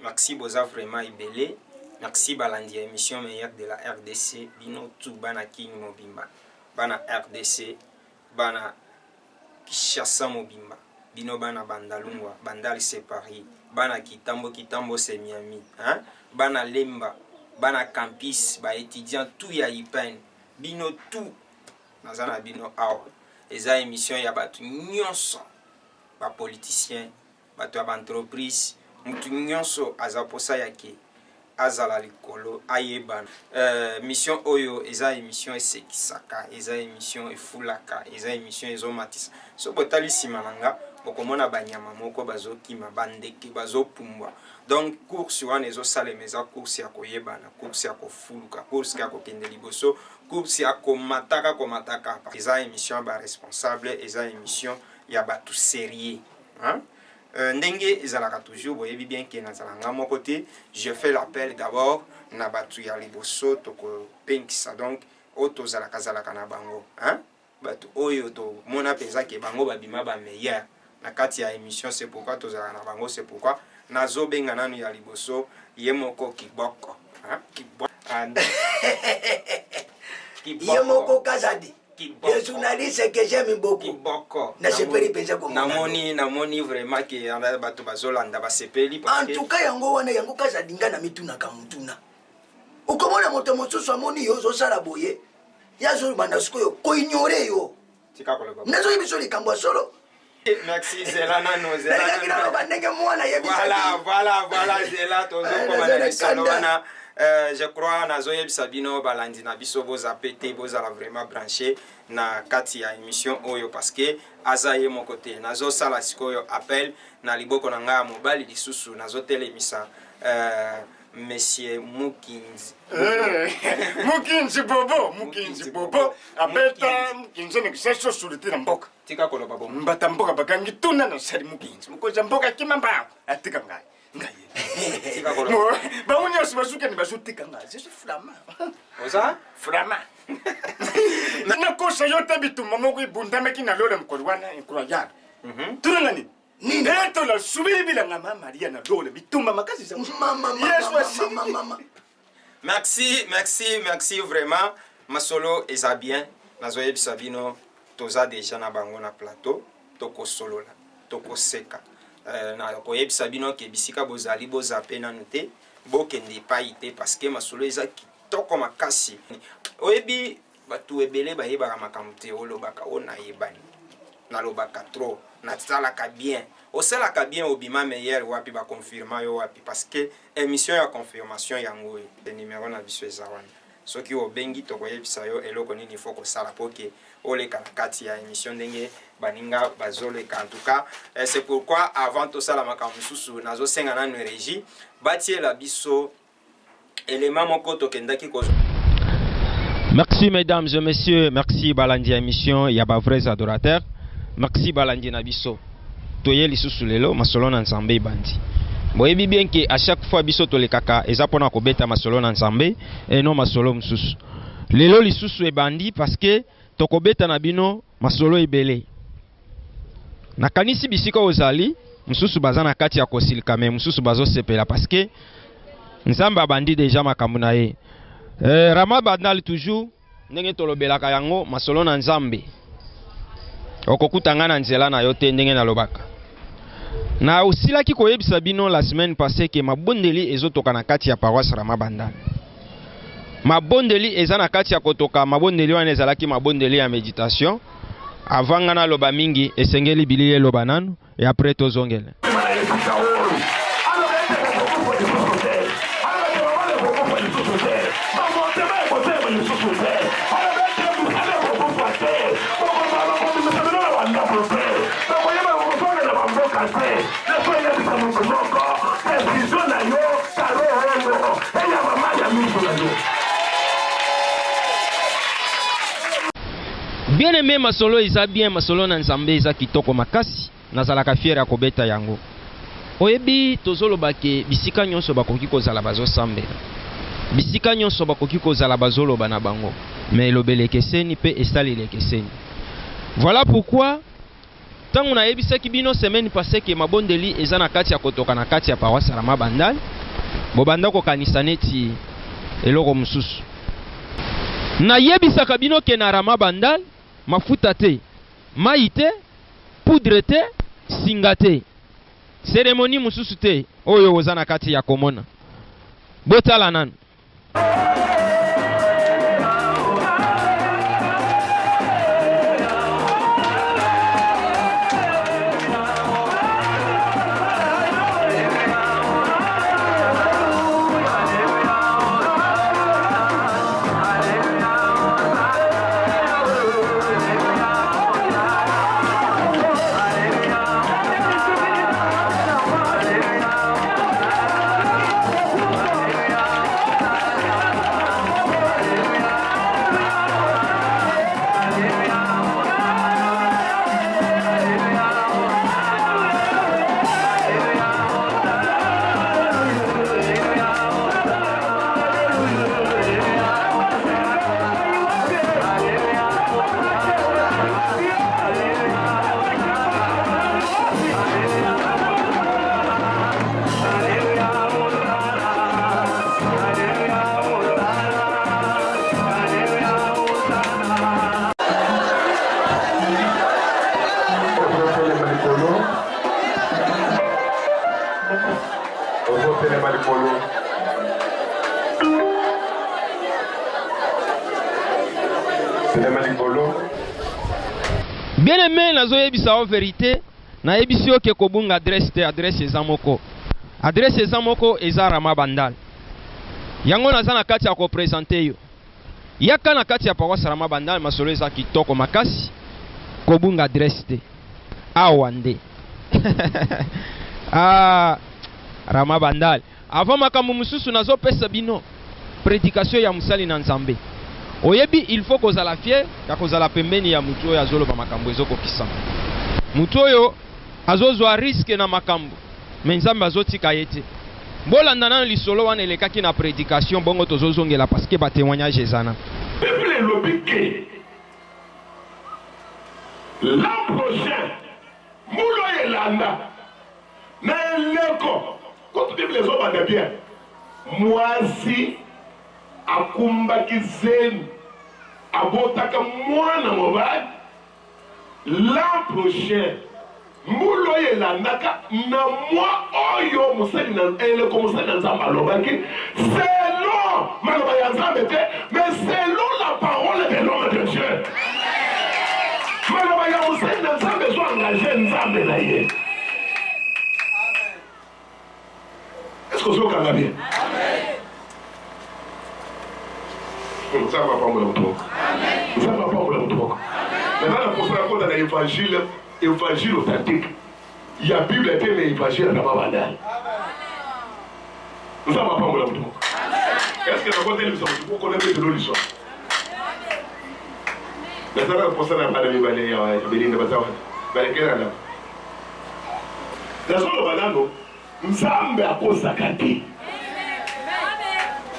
merci Boza vraiment ibelé. Merci balandi émission meilleure de la RDC. Bino tout bana king mobimba. Bana RDC, bana Kishasa mobimba. Bino bana bandalungwa, bandali c'est Paris. Bana kitambo c'est Miami, hein? Bana lemba, bana campus, ba étudiant tout ya ipen. Bino tout. Nazana bino awa. Eza émission ya batu nyonso. Ba politicien, batu ba entreprise, mutu nyonso azaposa yake. Azala likolo ayebana mission oyo eza émission esekisaka eza émission efulaka eza émission ezomatisa so botali simananga bokomona banyama moko bazokima bandeke bazopumbwa donc course wana ezosalema eza course ya koyebana course ya kofuluka course ya kokende liboso course ya komataka eza émission ba responsable eza émission ya batu sérieux hein? Ndenge ezalaka toujours boyebi bien que nazalanga mon côté je fais l'appel d'abord na batu ya liboso toko penkisa donc oto zalaka na bango hein batu oyo to mona peza ke bango babima ba meilleur na kati ya émission c'est pourquoi to zalaka na bango c'est pourquoi nazo benga nanu ya liboso yemoko kiboko hein kiboko yemoko kazadi. Les journalistes que j'aime beaucoup. Namoni vraiment que yanda batu bazolanda basepeli parce que en tout cas yango wana yango kaza dinga na mituna kamutuna. Ukomona moto mosusu amoni yo zo sala boye. Yazo banda sikoyo ko ignore yo. Tika koleba. Nazo yibiso likambo solo. Merci Zelana no Zelana. Voilà Zela tozo komana bisalona. Je crois nazoye bisabino balandi na biso boza pété boza la vraiment branché na kati ya émission oyo parce que azaye mon côté nazo sala sikoyo appel na liboko na nga mobali lisusu nazo telemisa monsieur Mukinzi Mukinzi bobo abeta Mukinzi ne kiseso sulite na mboka tika koloba bomo mbata mboka bakangi tuna na sali Mukinzi mukoza mboka kimamba atika ngai tika koloba ba unya sibazuke ni bazutika ngai je suis flamand oza flamand na kosa yote bituma moko ibundame kina lole mkolwana incroyable tuna nini Neto la subibi la ngama Maria na dole bituma makasi za mama. Merci vraiment masolo eza bien nazoye bisabino toza déjà na bango na plateau toko solo la toko seka na koye bisabino ke bisika bozali bozape na note bokende paite parce que masolo eza kitoko makasi oyebi batu ebele bayeba makamute olobaka ona yebani na lobaka trop na salaka bien osalaka bien obima meilleur wapi ba confirma yo wapi parce que émission ya confirmation yango e numéro na biso ezawana soki obengi tokoyebisa yo eloko nini faut ko sala poke oleka na kati ya émission ndenge baninga bazoleka en tout cas c'est pourquoi avant to sala makambo susu nazo senga na régie batie la biso élément moko tokendaki ko. Merci mesdames et messieurs, merci balandi émission ya ba vrais adorateurs. Merci balandi na biso. Toye lisusu lelo masolo na nzambe bandi. Boyebi bien que à chaque fois biso tolekaka eza pona ko beta masolo na nzambe et non masolo mususu. Lelo lisusu e bandi parce que toko beta na bino masolo ebele. Na kanisi bisika ozali mususu bazana kati ya kosilika mais mususu bazo sepela parce que nzambe bandi déjà makambo na ye. Rama bandali toujours ndenge tolobelaka yango masolo na nzambe. Okokutanga na nzela na yo te ndenge na lobaka. Na usilaki koyebisa bino la semaine passée que mabondeli ezotoka na kati ya paroisse Rama Bandali. Mabondeli eza na kati ya kotoka mabondeli wana ezalaki mabondeli ya méditation. Avant ngana loba mingi esengeli bilile loba nanu et après tozongela. Bien aimé masolo eza bien masolo na nzambe eza kitoko makasi nazalaka fiera kobeta yango. Oyebi tozoloba ke bisika nyonso bakoki kozala bazosambela. Bisika nyonso bakoki kozala bazoloba na bango. Mais lobele keseni pe estali le keseni. Voilà pourquoi tangu na yebisaki bino semaine passée que mabondeli eza na kati ya kotoka na kati ya paroisse Rama Bandal bobanda ko kanisa neti eloko mususu na yebisaka bino ke na Rama Bandal mafuta te mai te poudre te singa te cérémonie mususu te oyo oza na kati ya komona botala nanu. Bien aimé, nazo yebisa en vérité, na yebisi oke kobunga adresse te adresse ezamoko. Adresse ezamoko eza Rama Bandal. Yango naza na kati ya ko présenter yo. Yaka na kati ya paroisse Rama Bandal masolo eza kitoko makasi kobunga adresse te. Awande. Rama Bandal. Avant makambo mususu nazo pesa bino prédication ya musali na Nzambe. Oyebi il faut kozala fier ya kozala pembeni ya mutu oyo azoloba makambo ezoko kisama. Mutu oyo azozwa risque na makambo me Nzambe azotika yete. Bolanda na lisolo wana elekaki na prédication bongo tozozongela parce que ba témoignage ezana. Bible lobike l'an prochain mulo yelanda na eleko quand Bible ezobanda bien mwasi akumbaki zenu abotaka mwana mobali l'an prochain mulo yelandaka na mwa oyo musali na eleko musali na Nzambe alobaki selon maloba ya Nzambe te mais selon la parole de l'homme de Dieu. Maloba ya musali na Nzambe zo engagé Nzambe na ye. Est-ce que vous avez bien? Nous savons pas où l'on nous savons pas où l'on maintenant la posture dans l'évangile authentique. Il y a Bible et l'évangile Rama Bandal. Nous savons pas où l'on est-ce que la bonne télévision vous connaissez de l'histoire? Mais ça va poser la parole de Bénin de Bazawa. La seule banano, Nzambe akosa kati.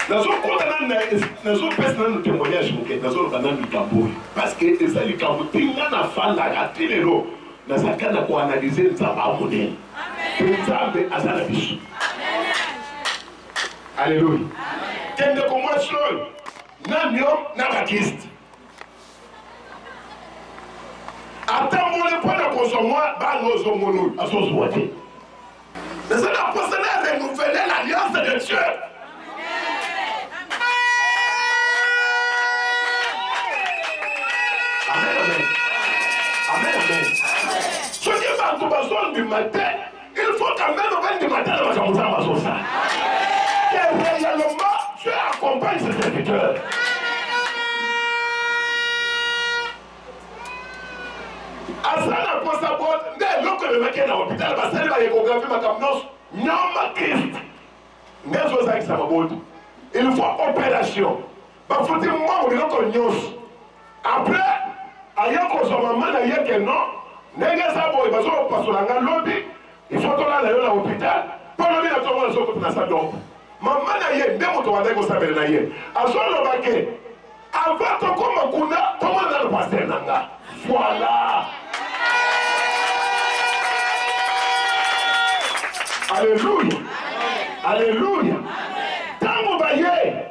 Nazo pesa na témoignage muke nazo bana likambo parce que eza likambo tinga na fala katilelo nazakana ko analyser Nzambe amonene. Nzambe azala biso. Alléluia. Tende commençons nanyo na bakiste. Atambole pona kosomwa bango zomono azozwate. Nazana posana renouveler l'alliance de Dieu. Ce qui va nous besoin du matin, il faut quand même venir du matin dans la chambre de ça. Et réellement, Dieu accompagne ses serviteurs. Asana pour sa boîte, mais l'autre le mec est dans l'hôpital, parce qu'il va échographier ma camnos, non ma Christ. Mais je sais que ça va boîte. Il faut opération. Il faut dire moi, on est l'autre nyos. Après, ayako so maman na yeke non nenge sa boy bazo pasolanga lobby il faut tola na yo na hôpital pour lobby na to mona so ko na sa donc maman na ye ndemo to wanda ko sabela na ye azolo bake avant to koma kuna to mona na pasteur nanga voilà Alléluia. Alléluia. Tango baye.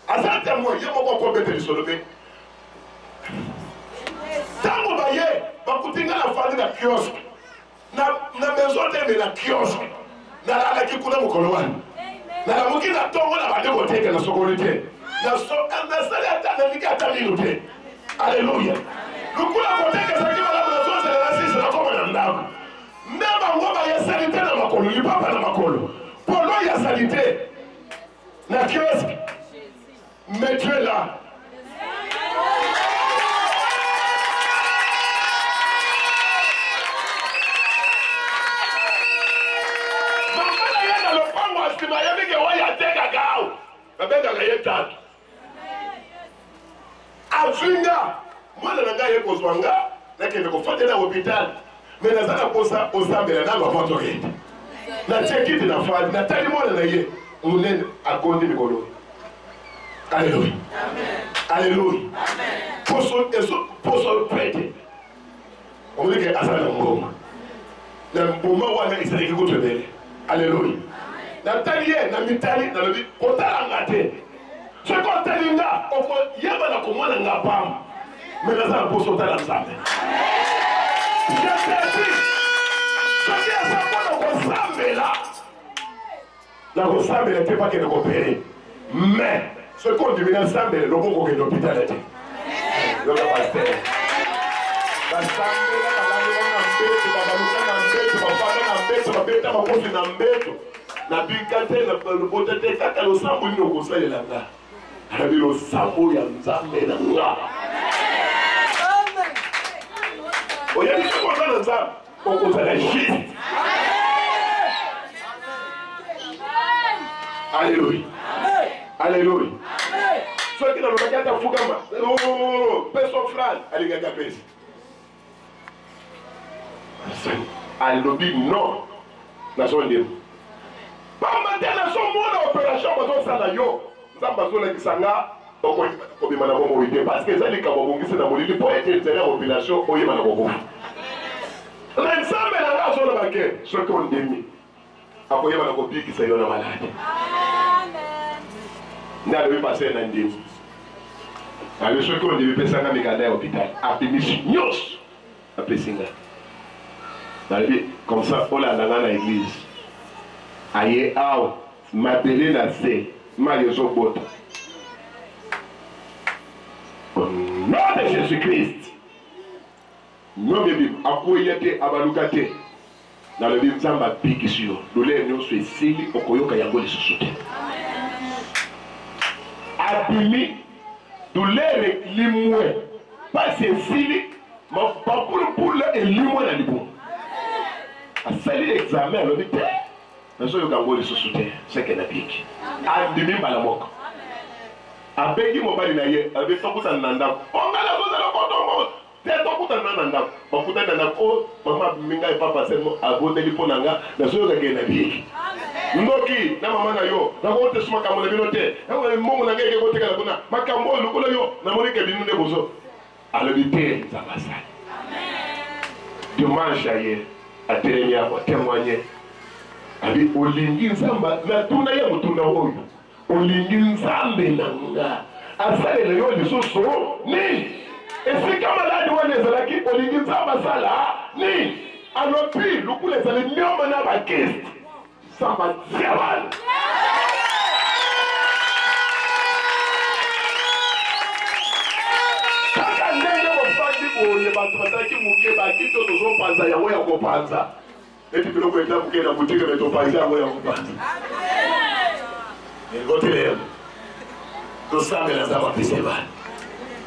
Azate mo yemo ko ko bete lisolobe. Tango baye bakutinga na fandi na kiosque. Na maison de la kiosque. Na la ki kuna mukolo wani. Na la mukina tongo na bande ko teke na sokolite. Na so na sale ata na nikata minute. Alléluia. Lukula ko teke sa kiba la zo sala na sisi na koma na ndako. Ndaba ngoma ya salite na makolo, lipapa na makolo. Polo ya salite na kiosque. Mais tu es là. Afinga mwana na ngai ekozwanga nakende kofatela hopital me nazala kosa osambela nanga motorete na tshekiti na fadi natali mwana na ye munene akondi mikolo. Alléluia. Alléluia. Poso prete omulike asala na mboma na mboma wana isaleki kutwebele. Alléluia. Natali ye na mitali na lobi kotalanga te. Ce qu'on t'a dit là, il y a pas de comment on n'a pas. Mais là, ça a posé au talent ensemble. Je te dis, je dis à ça qu'on a ensemble là. La ensemble n'était pas qu'elle coopérait. Mais ce qu'on dit ensemble, le bon qu'on est l'hôpital était. Le pasteur. Habilo sambo ya nzambe na nga. Oya ni kwa kana nzambe okozala juste. Alléluia. Alléluia. Soki na loba kata fukama. Peso fran aligaga pesa. Alobi non. Na so ndemo. Pamba tena so mona opération bazo sala yo. Parce que ça les kabongisi na molili pour être la population oyeba na boko. L'ensemble la race sur le baquet, ce qu'on demi. Akoyeba na kopi qui sayo na malade. Amen. Na le passer na ndimi. Ale ce qu'on demi pesa na mikanda hôpital. Apimisi nyos. Apesinga. David comme ça on la dans l'église. Aye aw m'appeler na c'est Mario Zobota. Au nom de Jésus-Christ, nous bébés, akoyete abalukate. Dans le bien zamba pikisio, nous les nous sommes sili okoyoka yango les sosote. Abimi, nous les limoué, pas c'est sili, mais pas pour le limoué na libon. A sali l'examen, le dit. Naso yo kango le sosote, c'est que na piki. Andimi balamoko. Abegi mobali na ye, abe tokuta nanda. Ongala zo zalo kotongo. Te tokuta nanda. Bakuta nanda ko mama minga e papa semo aboteli ponanga, naso yo kage na piki. Ndoki na mama na yo, na ko te suma kamole binote. Ewe momo na ngeke ko tekala kuna. Makambo lukulo yo, na monike binunde bozo. Alobite za basali. Amen. Dimanche aye, atelemi a témoigner. Abi olingi nzamba na tuna ya mutuna oyo olingi nzambe nanga asale le yo lisusu ni esika maladi wana ezalaki olingi nzamba sala ni alopi lukule ezali nyoma na bakesti samba tiabana kaka ndenge bofandi boye bato bazalaki moke bakito tozopanza yango ya kopanza eti biloko etabuke na boutique mais topanzi yango ya kopanza ngotelelo tosambela nzambe apesa ebala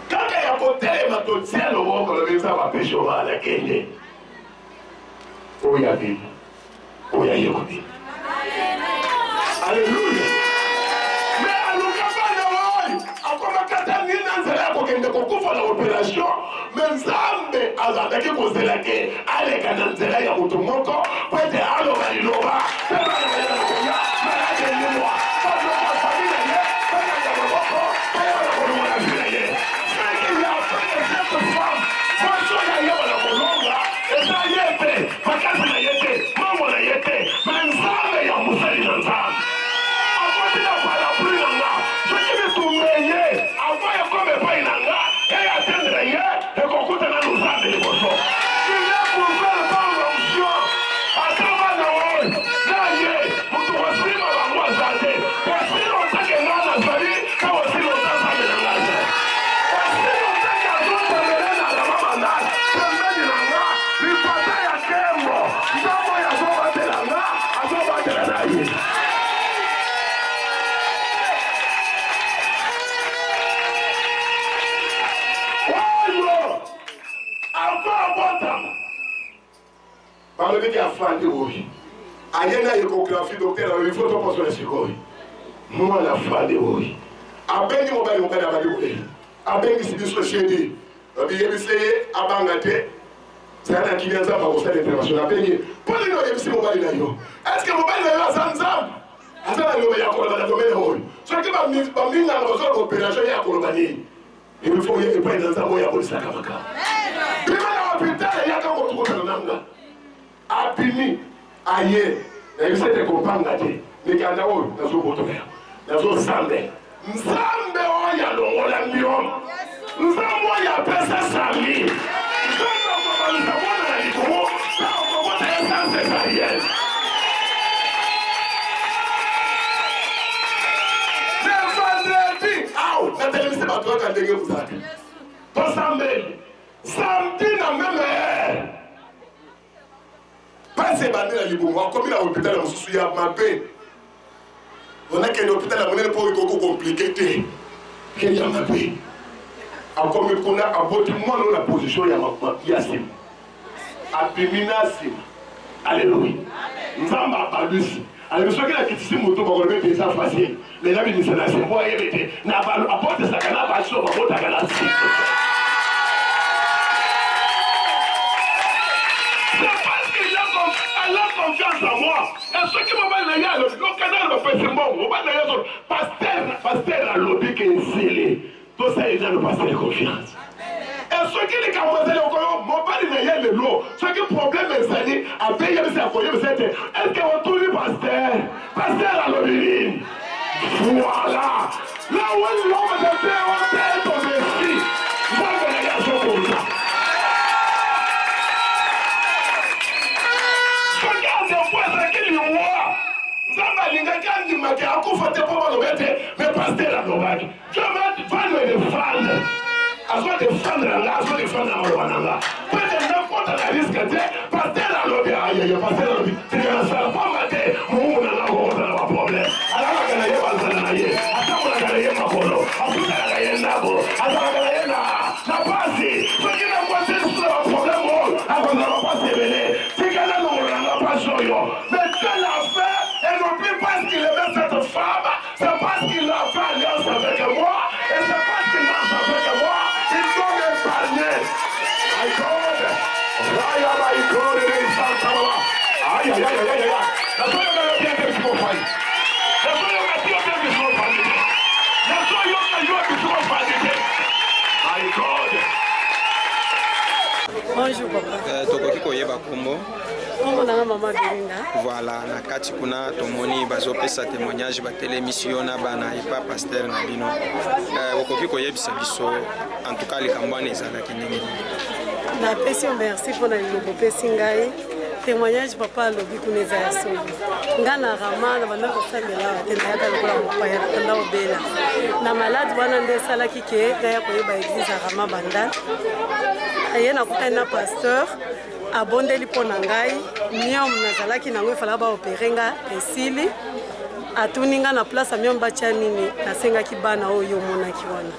kaka ya kotelema totia loboko lobi nzambe apesa obala kende oyo abimi oyo aye kobima. Alléluia. Mais aluka bana oyo akomakata nina nzela ya kokende kokufa na opération mais nzambe azalaki kozela ke aleka na nzela ya moto moko po ete aloba liloba pe bana bayana koya malade limwa babiloko asali na ye bananga maboko bayana kolonga na vi na ye seki ya fene cette femme moso ya ye wana kolonga eza ye te makasi na ye te mambo na ye te balobi ki afandi oyi aye na échographie docteur alobi fo tokosola sikoyi mwana afandi oyi abengi mobali abali boye abengisi biso shedi abiyebisi ye abanga te sana kilia nzambe akosala intervention abengi mpo nini oyebisi mobali na yo estce mobali na yo aza nzambe aza na liloba ya koloba na domene oyo soki baminganga bazala baopération ya koloba nini il faut ye epai na nzambe oyo abolisaka makambo bima na hôpital eyaka kotukotana nanga apimi aye nayebisi ete kopanga te mikanda oyo nazobotoka nazozambe nzambe oyo alongola mbiomo nzambe oyo apesa sami nzambe akobalisa mwana na likomo na okobota essence ezalienne aw natelemisi bato kaka ndenge bozalaka tosambeli samedi na meme pasi ebandi na libumu akomi na hôpital mosusu ya mabe onakende hôpital ya monene mpo ekoko komplike te ke ya mabe akomi kuna aboti mwana na position ya nsima abimi na nsima alleluya nzambe abalusi alebi soki nakitisi moto bakolobi ete eza facile lela binisa na se mpo ayebe te na abotesaka na baso babotaka na nsima elle a confiance en moi. Et ce qui m'a dit, le canal me fait bon. Pasteur a lobby qui est scellé. Tout ça, il a le pasteur de confiance. Et ce qui est capable de mon père n'a rien de l'eau. Ce qui est problème, c'est à payer mes accoyer, c'est est-ce qu'on tourne le pasteur? Pasteur a lobby. Voilà. Là où l'homme de Dieu a ton esprit. Moi, je n'ai rien sur ça. alingaki andimaki akufa te mpo balobi ete me paster alobaki dieu va me défendre azodefendre na nga azodefendre na maloba na nga po ete nakota na riske te paster alobi ayeye paster alobi tikanasala pamba te momumu na nga kokota na baproblème alalaka na ye bazala na ye atambolaka na ye makolo afutalaka ye ndako azalaka na ye na pasi soki na mwasi lisusu na baproblème oyo akozala bapasi ebele tikana longola na nga pasi oyo mais dieu l'a fait et non plus parce qu'il aimait cette femme, c'est parce qu'il a fait alliance avec moi, et c'est parce qu'il marche avec moi, il doit m'épargner. My God, Raya, my God, il est Santa Mama. Aïe, aïe, aïe, aïe, aïe, la soirée on a bien fait ce qu'on fait. La soirée on a bien fait ce qu'on fait. La soirée on a bien fait ce qu'on fait. My God. Bonjour papa. Tokoki koyeba kombo. Voilà, na kati kuna tomoni bazopesa témoignage batelemisi na bana epa pasteur na bino okoki koyebisa biso en tout cas likambo wana ezalaki ndenge napesi merci mpona lilobo opesi ngai témoignage papa alobi kuna eza ya solo ngai na rama na banda kosambela awa te nayaka lokola mopaya nakanda obela na maladi wana nde esalaki ke ngai ya koyeba eglise ya rama banda ye nakutani na pasteur abondeli mpo na ngai miome nazalaki nango efalaka baopere nga esili atuni nga na place ya miome batya nini nasengaki bana oyo omonaki wana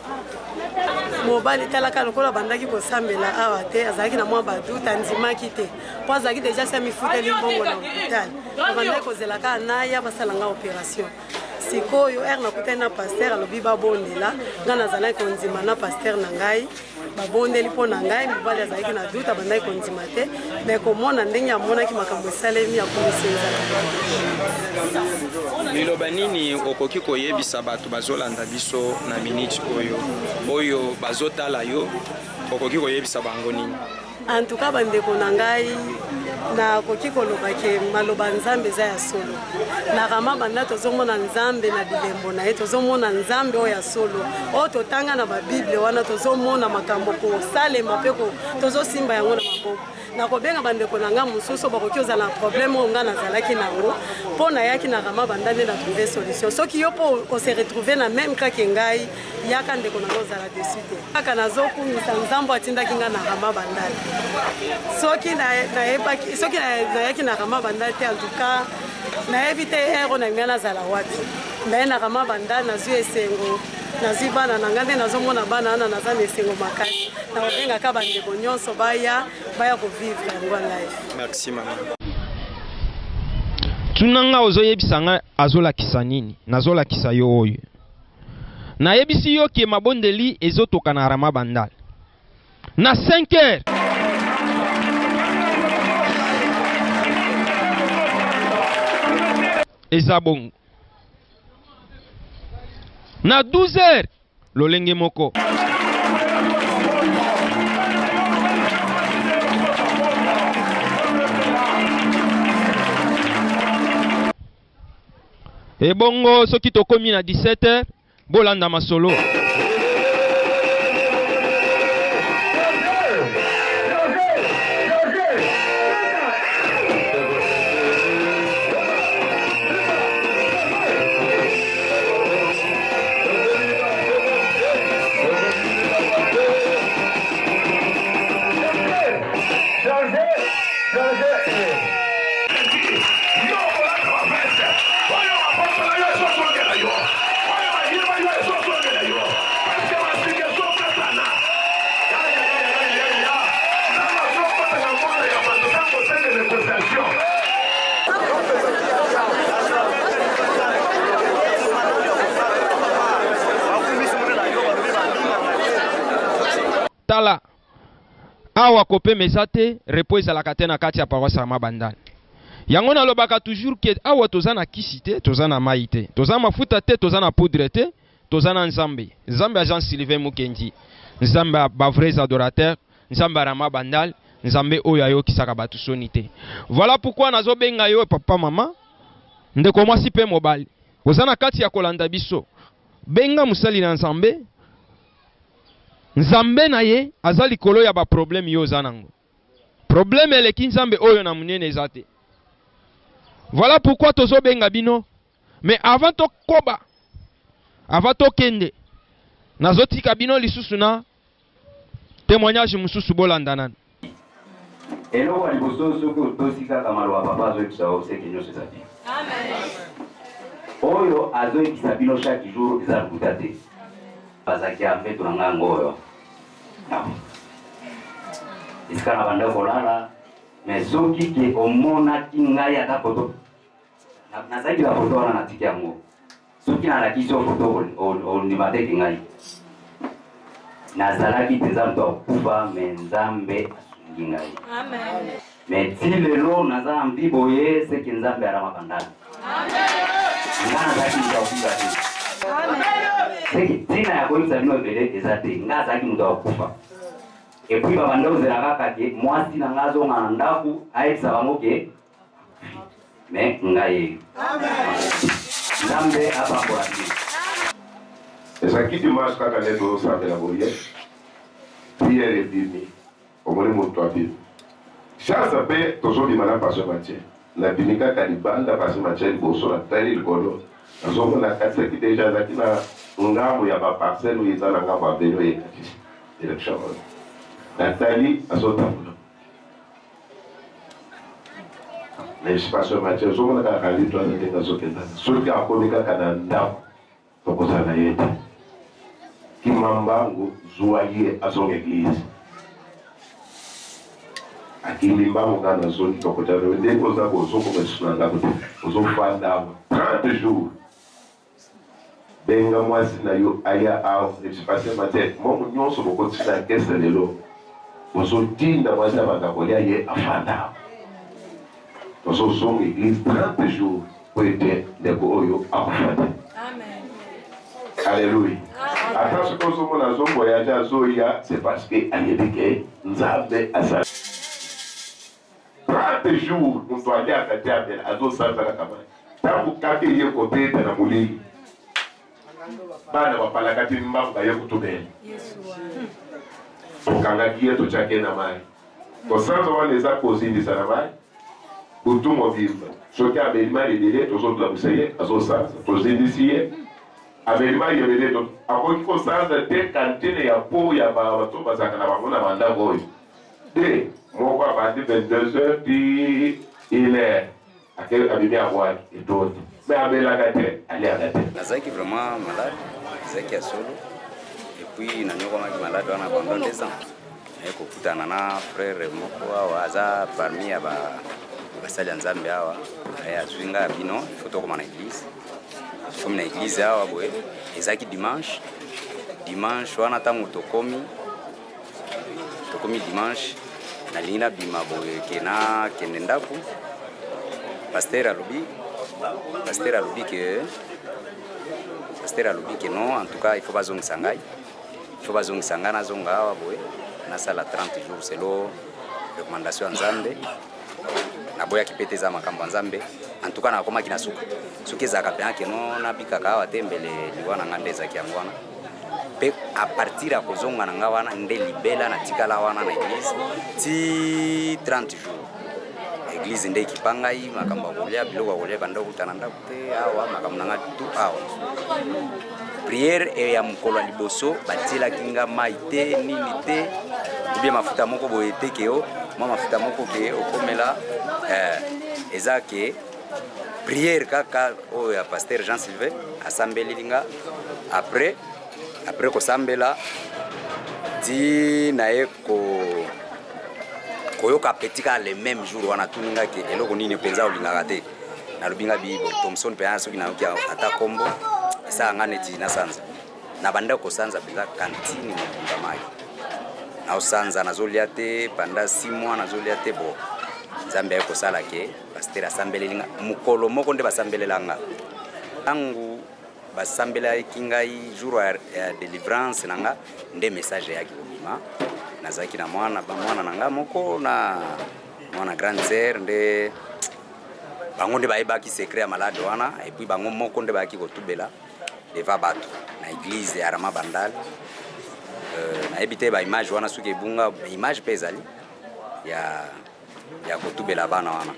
mobali talaka lokola bandaki kosambela awa te azalaki na mwa baduta andimaki te mpo azalaki deja si amifuteli mbongo na hôpital abandaki kozelaka naya basalanga opération sikoyo ere nakutani na paster alobi babondela nga nazalaki kondima na paster na ngai babondeli mpo na ngai mobali azalaki na duta bandaki kondima te me komona ndenge amonaki makambo esalemi akomisenza liloba nini okoki koyebisa bato bazolanda biso na minute oyo bazotala yo okoki koyebisa bango nini en tout cas bandeko na ngai nakoki koloba ke maloba nzambe eza ya solo na rama banda tozomona nzambe na bilembo na ye tozomona nzambe oyo ya solo oyo totanga na babible wana tozomona makambo kosalema mpe tozosimba yango na maboko nakobenga bandeko na ngai mosusu bakoki ozala na problème oyo ngai nazalaki nango mpo nayaki na rama banda nde na trouve solution soki yo mpo ose retrouve na même kake ngai yaka ndeko na ngai ozala desu te kaka nazokumisa nzambo atindaki ngai na rama bandala soki nayaki na rama bandala te en tout cas nayebi te ero na ngai nazala wapi naye na rama bandala nazwi esengo nazwi bana na ngai nde nazomona bana wana naza na esengo makasi nakobengaka bandeko nyonso baya kovivre yango life. Merci maman. Tunanga ozoyebisa nga azolakisa nini? Nazolakisa yo oyo. Nayebisi yo ke mabondeli ezotoka na Rama Bandal. Na 5 heures. Ezabongo. Na 12 heures. Lolenge moko. Ebongo soki tokomi na 17h bolanda masolo. Tala awa kope mesate repose la katena kati ya paroisse Rama Bandal. Yango na lobaka toujours que awa tozana kisite, tozana maite, tozana mafuta te, tozana poudre te, tozana nzambe. Nzambe Jean Sylvain Mukendi, nzambe Bavrez adorateur, nzambe Rama Bandal, nzambe oyo ayokisaka batu soni te. Voilà pourquoi nazo benga yo papa mama, ndeko mwasi pe mobali. Ozana kati ya kolanda biso. Benga musali na nzambe. Nzambe na ye azali kolo ya ba problème yo zanango. Problème eleki nzambe oyo na munene ezate. Voilà pourquoi tozo benga bino. Mais avant to koba, avant to kende, nazoti kabino lisusu na témoignage mususu bolandanan. Elo wa liboso soko tosika kamalo papa zo kisao sekenyo sesati. Amen. Oyo azo kisabino chaque jour izarukutate. Bazaki ambe tunanga ngoyo. Iskana banda kolala mais soki ke omona kingai ata photo na zaidi la photo wana natikia ngo soki na lakisho photo on ni mate kingai na zalaki teza mto kufa menzambe asungingai. Amen. Mais si lelo naza mbiboye seki nzambe Rama Bandal. Amen. Ngana zaki mtakufa ti. Amen. Seki tina ya kuimza bino bele ezate ngaza zaki mtakufa. Et puis babanda ozela kaka ke mwasi na ngazo ngana ndaku aitsa bamoke mais ngai. Amen. Nzambe apa kwa ni. Ezaki dimanche kaka neto sabe la boye. Prière et bimi. Omoni moto api. Chance pe tozo di mana passion Mathieu. La binika kalibanda passion Mathieu boso la tali likolo. Azomo na kati ki deja zaki na ngambo ya ba parcelle où ezala ngambo abelo e kati. Direction. Nathalie azotamuna. Mais passion Mathieu zomo na kakali to na tenga zokenda. Soki akonika kana ndao. Tokoza na yete. Kimambangu zuaye azong église. Akilimba mungana zoni tokotaro ndeko za kozoko mesunanga kuti uzofanda 30 jours. Benga mwasi na yo aya ao epipase mate momu nyonso bokotsina kese lelo. Uzotinda mwasi abakakolia ye afanda. Tozo zong église 30 jours kwete ndeko oyo akufanda. Amen. Alléluia. Attention quand on a son voyage à Zoya, c'est parce que Alébique Nzambe asa 30 jours nous doit aller à Katiabel à Zo Santa la Kabane. Tant que Kati y est côté de la Mouli. Bana wa palakati mbanga ya kutubeli. Ukanga kiye to chake na mai. Kwa sasa wale za kozindi sana mai. Kutumo bimba. Soki abelima libele to zo la buseye azo sasa. To zindi siye. Abelima yebele to akoki ko sasa te kantine ya po ya ba to bazaka na bamona banda boy. De moko abandi 22h puis il est akel abimi abwa etot. Mais abela kate ali akate. Nazaki vraiment malade, Zaki ya solo. Et puis na nyoko maki malade wana pendant 2 ans. kokutana na frère moko awa aza parmi ya basali ya nzambe awa azwinga bino ifo tokoma na église komi na église awa boye ezalaki dimanche wana ntango tokomi dimanche nalingi nabima boye kende ndako pasteur alobi ke non, en tout cas il faut bazongisa ngai nazonga awa boye nasala 30 jours selon recommandation ya nzambe naboyaki mpe te eza makambo ya nzambe en tout cas nakomaki na suka soki ezalaka mpenza keno nabikaka awa te mbele liwa na nga nde ezalaki yango wana mpe a partir ya kozonga na nga wana nde libela natikala wana na église ti 30 jours église nde ekipa ngai makambo ya kolia biloko ya kolia banda okuta na ndako te awa makambo na nga tu awa priere ya mokolo ya liboso batielaki nga mai te nini te obie mafuta moko boye te ke yo mwa mafuta moko ke okomela eza ke priere kaka oyo ya pasteur Jean Sylvain asambeleli nga après kosambela ti na ye koyoka petika le même jour wana tuninga ke eloko nini mpenza olingaka te nalobi nga bibo Thomson mpenza soki nayoki ata kombo esala nga neti nasanza na banda kosanza mpenza kantine mobimba mai naosanza nazolia te panda 6 mois nazolia te bo nzambe aye kosala ke pasteur asambeleli nga mokolo moko nde basambelela nga ntango basambelaki ngai jour ya délivrance na nga nde message yaki kobima nazalaki na mwana na nga moko na mwana grande sœur nde bango nde bayebaki secret ya malade wana epuis bango moko nde bayaki kotubela deva bato na église ya Rama Bandal nayebi te baimage wana soki ebunga image mpe ezali ya kotubela bana wana.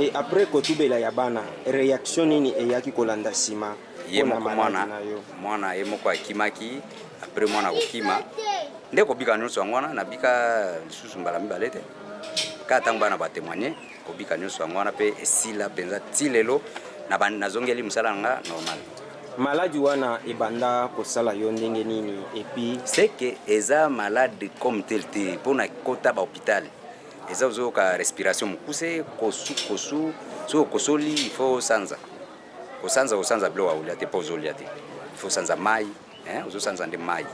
Et après kotubela ya bana réaction nini eyaki kolanda nsima ye moko mwana ye moko akimaki après mwana kokima nde kobika nyonso yango wana nabika lisusu mbala mibale te kaka ntango bana batémoigné kobika nyonso yango wana mpe esila mpenza ti lelo nazongeli mosala nanga normal. Maladi wana ebanda kosala yo ndenge nini epi c'est que eza malade comme tel te mpona kota bahôpital eza ozoyoka respiration mokuse kosu soki okosoli ifo kosanza biloko aolia te mpo ozolia te ifo osanza mai ozosanza nde mai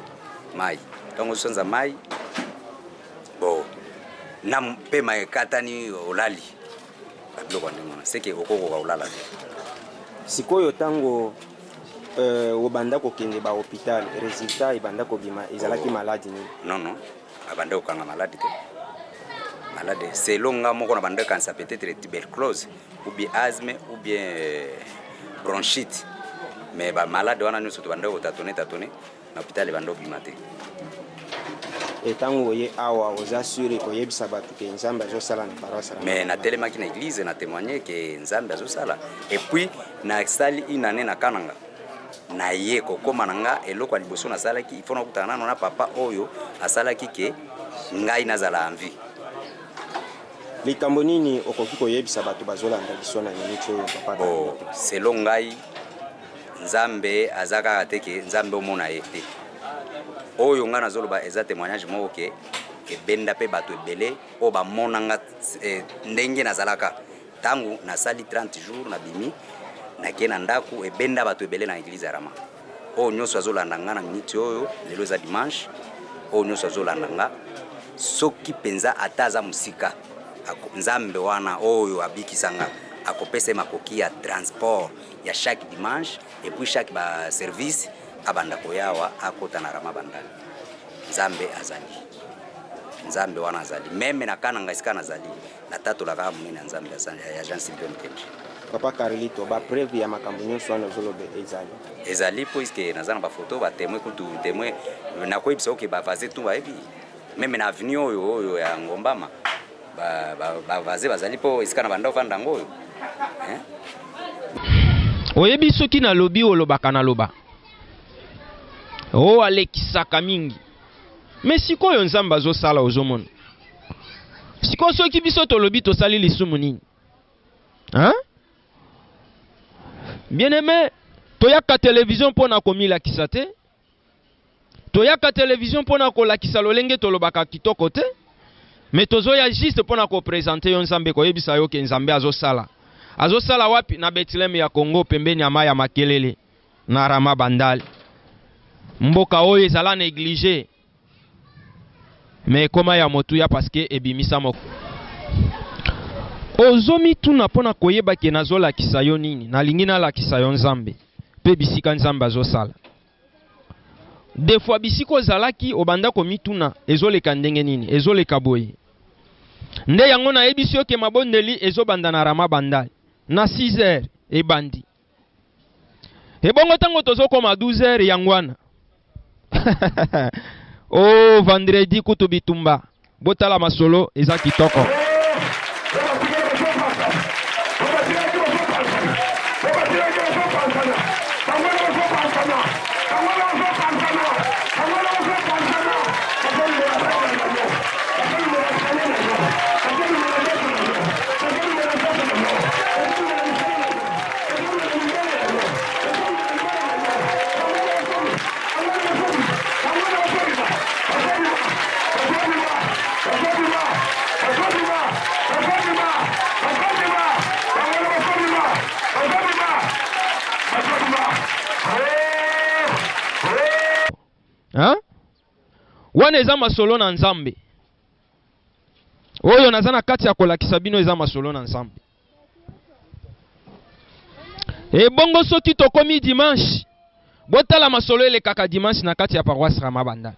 ntango ozosanza mai bo na mpe maekatani olali babiloko ya ndenge wana seke okokoka olala te sikoyo ntango obanda kokende bahôpital résultat ebanda kobima ezalaki maladi nini? Non abanda kokanga maladi te malade selon nga moko na banda kanisa peut-être tuberculose ou bien asthme ou bien bronchite mais ba malade wana nyonso to banda kotatone na hôpital banda obima te. Etango oye awa oza sure koyebisa bato ke nzambe azosala na paroisse mais natelemaki na église na témoigner ke nzambe azosala et puis nasali une année na kananga na ye kokoma na nga eloko ya liboso nasalaki ifo nakutana nano na papa oyo asalaki ke ngai nazala envie. Likambo nini okoki koyebisa bato bazolanda biso na minute oyo papa? Selon ngai nzambe azaka te ke nzambe omona ye te oyo nga nazoloba eza témoignage moko ke ebenda mpe bato ebele oyo bamonanga ndenge nazalaka ntango nasali 30 jours nabimi nake na ndako ebenda bato ebele na église ya Rama oyo nyonso azolanda nga na minute oyo lelo eza dimanche oyo nyonso azolanda nga soki mpenza ata aza mosika nzambe wana oyo abikisanga akopesa makoki ya transport ya chaque dimanche et puis chaque service abanda koyawa akota na Rama Bandal nzambe wana azali meme na kananga esika nazali na tatolaka monene nzambe ya Jean Sylvain Mkenji. Papa Carlito ba preuve ya makambo nyonso wana ozoloba ezali puisque nazana ba photo ba témoin kutu témoin na koyebisa oke ba vaze tu bayebi meme na avenue oyo ya Ngombama ba vaze bazali po esika na banda ofanda ngo oyo oyebi soki na lobi olobaka na loba alekisaka mingi mais sikoyo nzambe azosala ozomona sikoyo soki biso tolobi tosali lisumu nini bien aimé toyaka télévision mpona komilakisa te toyaka télévision pona kolakisa lolenge tolobaka kitoko te, mais tozoya juste pona ko présenter yo nzambe koyebisa yo ke nzambe azosala wapi na Bethlehem ya Congo pembeni ya mai ya Makelele na Rama Bandali, mboka oyo ezala négligé mais koma ya motuya parce que ebimisa moko. Ozomi tuna pona koyeba ke nazolakisa yo nini, nalingi nalakisa yo nzambe pe bisika nzambe azosala. Des fois bisiko zalaki obanda komituna ezoleka ndenge nini, ezoleka boye. Nde yango na yebisi yo ke mabondeli ezobanda na Rama Bandali na 6h ebandi. Ebongo tango tozokoma 12h yangwana. Oh, vendredi kutu bitumba botala masolo eza kitoko. Hein? Wana eza masolo na nzambe. Oyo nazana kati ya kolakisa bino eza masolo na nzambe. E bongo soki tokomi dimanche, botala masolo elekaka dimanche na kati ya paroisse Rama Bandali.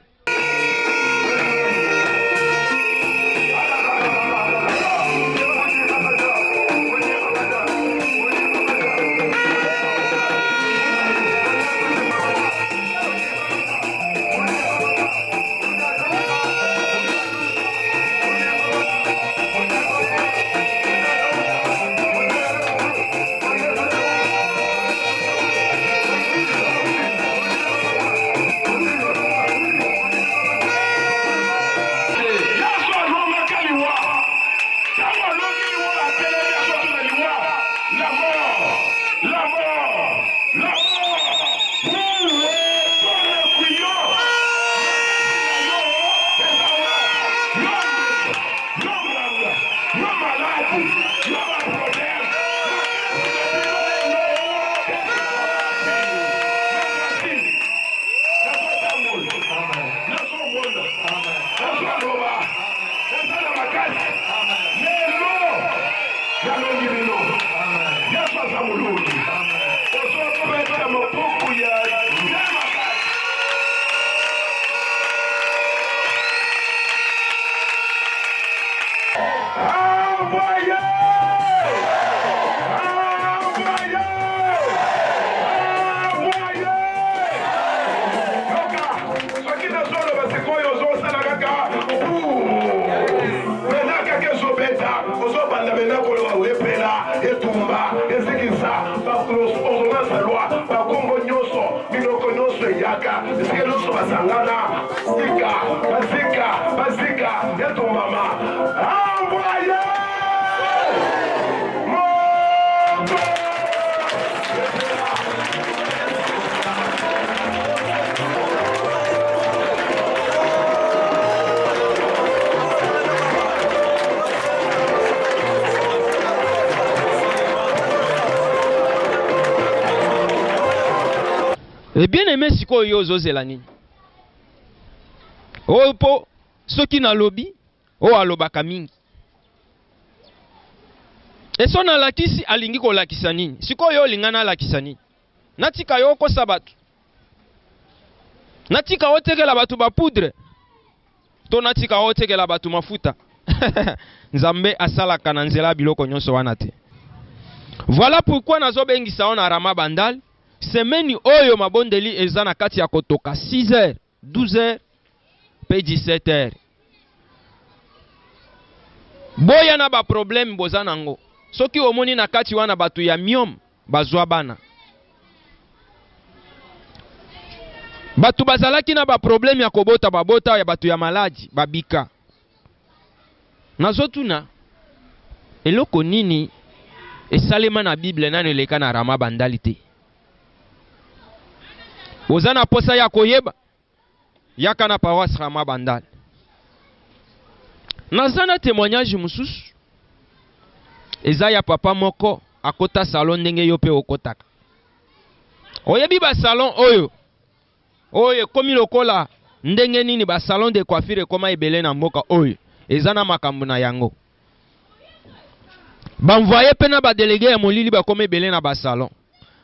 Et bien aimé siko yo zozela nini. O po soki na lobi o alobaka mingi. E so na lakisi alingi ko lakisa nini. Siko yo lingana lakisa nini. Natika yo ko sabatu. Natika otekela batu ba poudre. To natika otekela batu mafuta. Nzambe asalaka na nzela biloko nyonso wana te. Voilà pourquoi nazobengisa ona Rama Bandali. Semaine oyo mabondeli eza na kati ya kotoka 6h, 12h, pe 17h. Boya na ba problème boza nango. Soki omoni na kati wana batu ya miom bazwa bana. Batu bazalaki na ba problème ya kobota babota ya batu ya maladi babika. Nazotuna eloko nini esalema na Bible nani eleka na Rama Bandali te. Ozana posa ya koyeba. yaka na paroisse Rama Bandal. Nazana témoignage mususu. Eza ya papa moko akota salon ndenge yo pe okotaka. Oyebi ba salon oyo. Oyo komi lokola ndenge nini ba salon de coiffure koma ebele na mboka oyo. Eza na makambo na yango. Banvoye pe na ba délégué ya molili ba koma ebele na ba salon.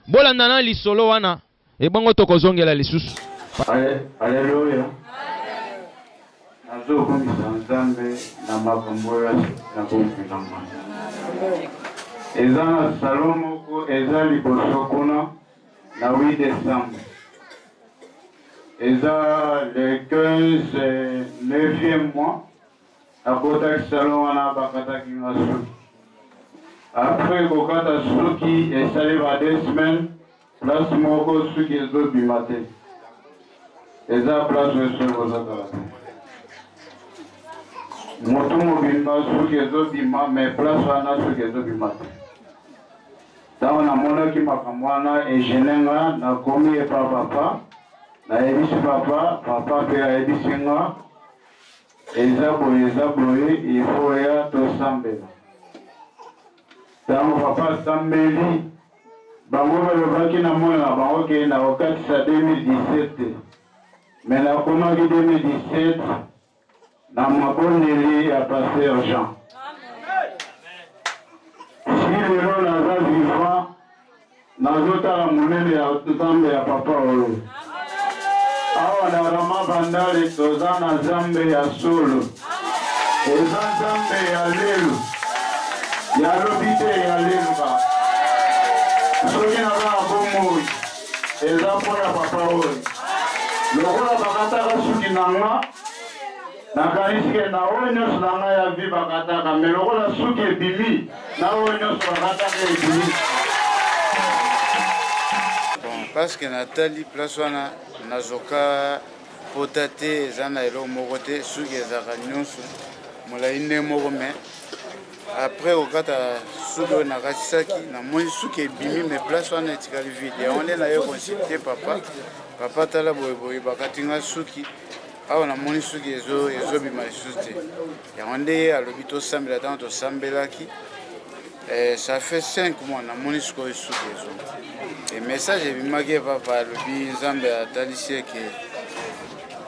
Bolanda na lisolo wana ebongo tokozongela lisusu. Alléluia. Nazo komisa Nzambe na makambo ya na komfilama. Eza na salon moko eza liboso kuna na 8 décembre. Eza le 15 9e mois. Akota salon wana bakataki nga suki. Après kokata suki esali ba 2 semaines, place moko suki ezobima te. Eza place ezobozaka te. Moto mobimba suki ezobima, mais place wana suki ezobima te. Ntango namonaki makambo wana egenenga nakomi epa papa, nayebisi papa, papa mpe ayebisi nga eza boye ifo ya tosambela. Ntango papa sambeli bango balobaki na mwana na bango ke na kokatisa 2017 me nakomaki 2017 na mabondeli ya Pasteur Jean. Si lelo naza vivant nazotala monene ya nzambe ya papa oyo. Awa na Rama Bandal toza na Nzambe ya solo. Eza Nzambe ya lelo. Ya lobi te ya lelo ba. Soki naza na bomoi eza mpo ya papa oyo. Lokola bakataka suki na nga nakanisike na oyo nyonso na nga ya vi bakataka, me lokola suki ebimi na oyo nyonso bakataka ebimi. Parce que Nathalie place wana nazoka pota te eza na eloko moko te suki ezaka nyonso molai nde moko, me après okata suki oyo nakatisaki namoni suki ebimi me place wana etikali vide. Yango nde naye consulte papa tala boyeboye bakati nga suki awa namoni suki ezobima lisusu te. Yango nde alobi tosambela ntango tosambelaki. Ça fait 5 mois namoni sikoyo suki ezo. Et message ebimaki papa alobi Nzambe atalisi eke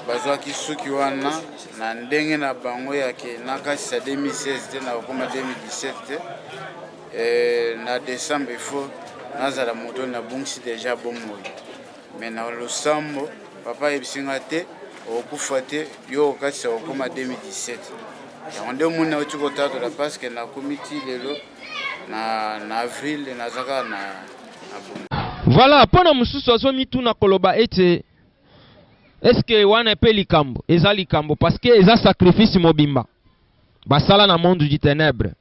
bazwaki suki wana na ndenge na bango yake nakasisa 2016 te na kokoma 2017 te. Na décembre ifo nazala moto nabungisi deja bomoi. Mais na losambo papa yebisinga te okufa te yo okatisa kokoma 2017. Yango nde omoni nauti kotatola parce que nakomi ti lelo na avril nazaka na voilà, pona mususu azomi tuna koloba ete est-ce que wana pe likambo eza likambo parce que eza sacrifice mobimba basala na monde du ténèbre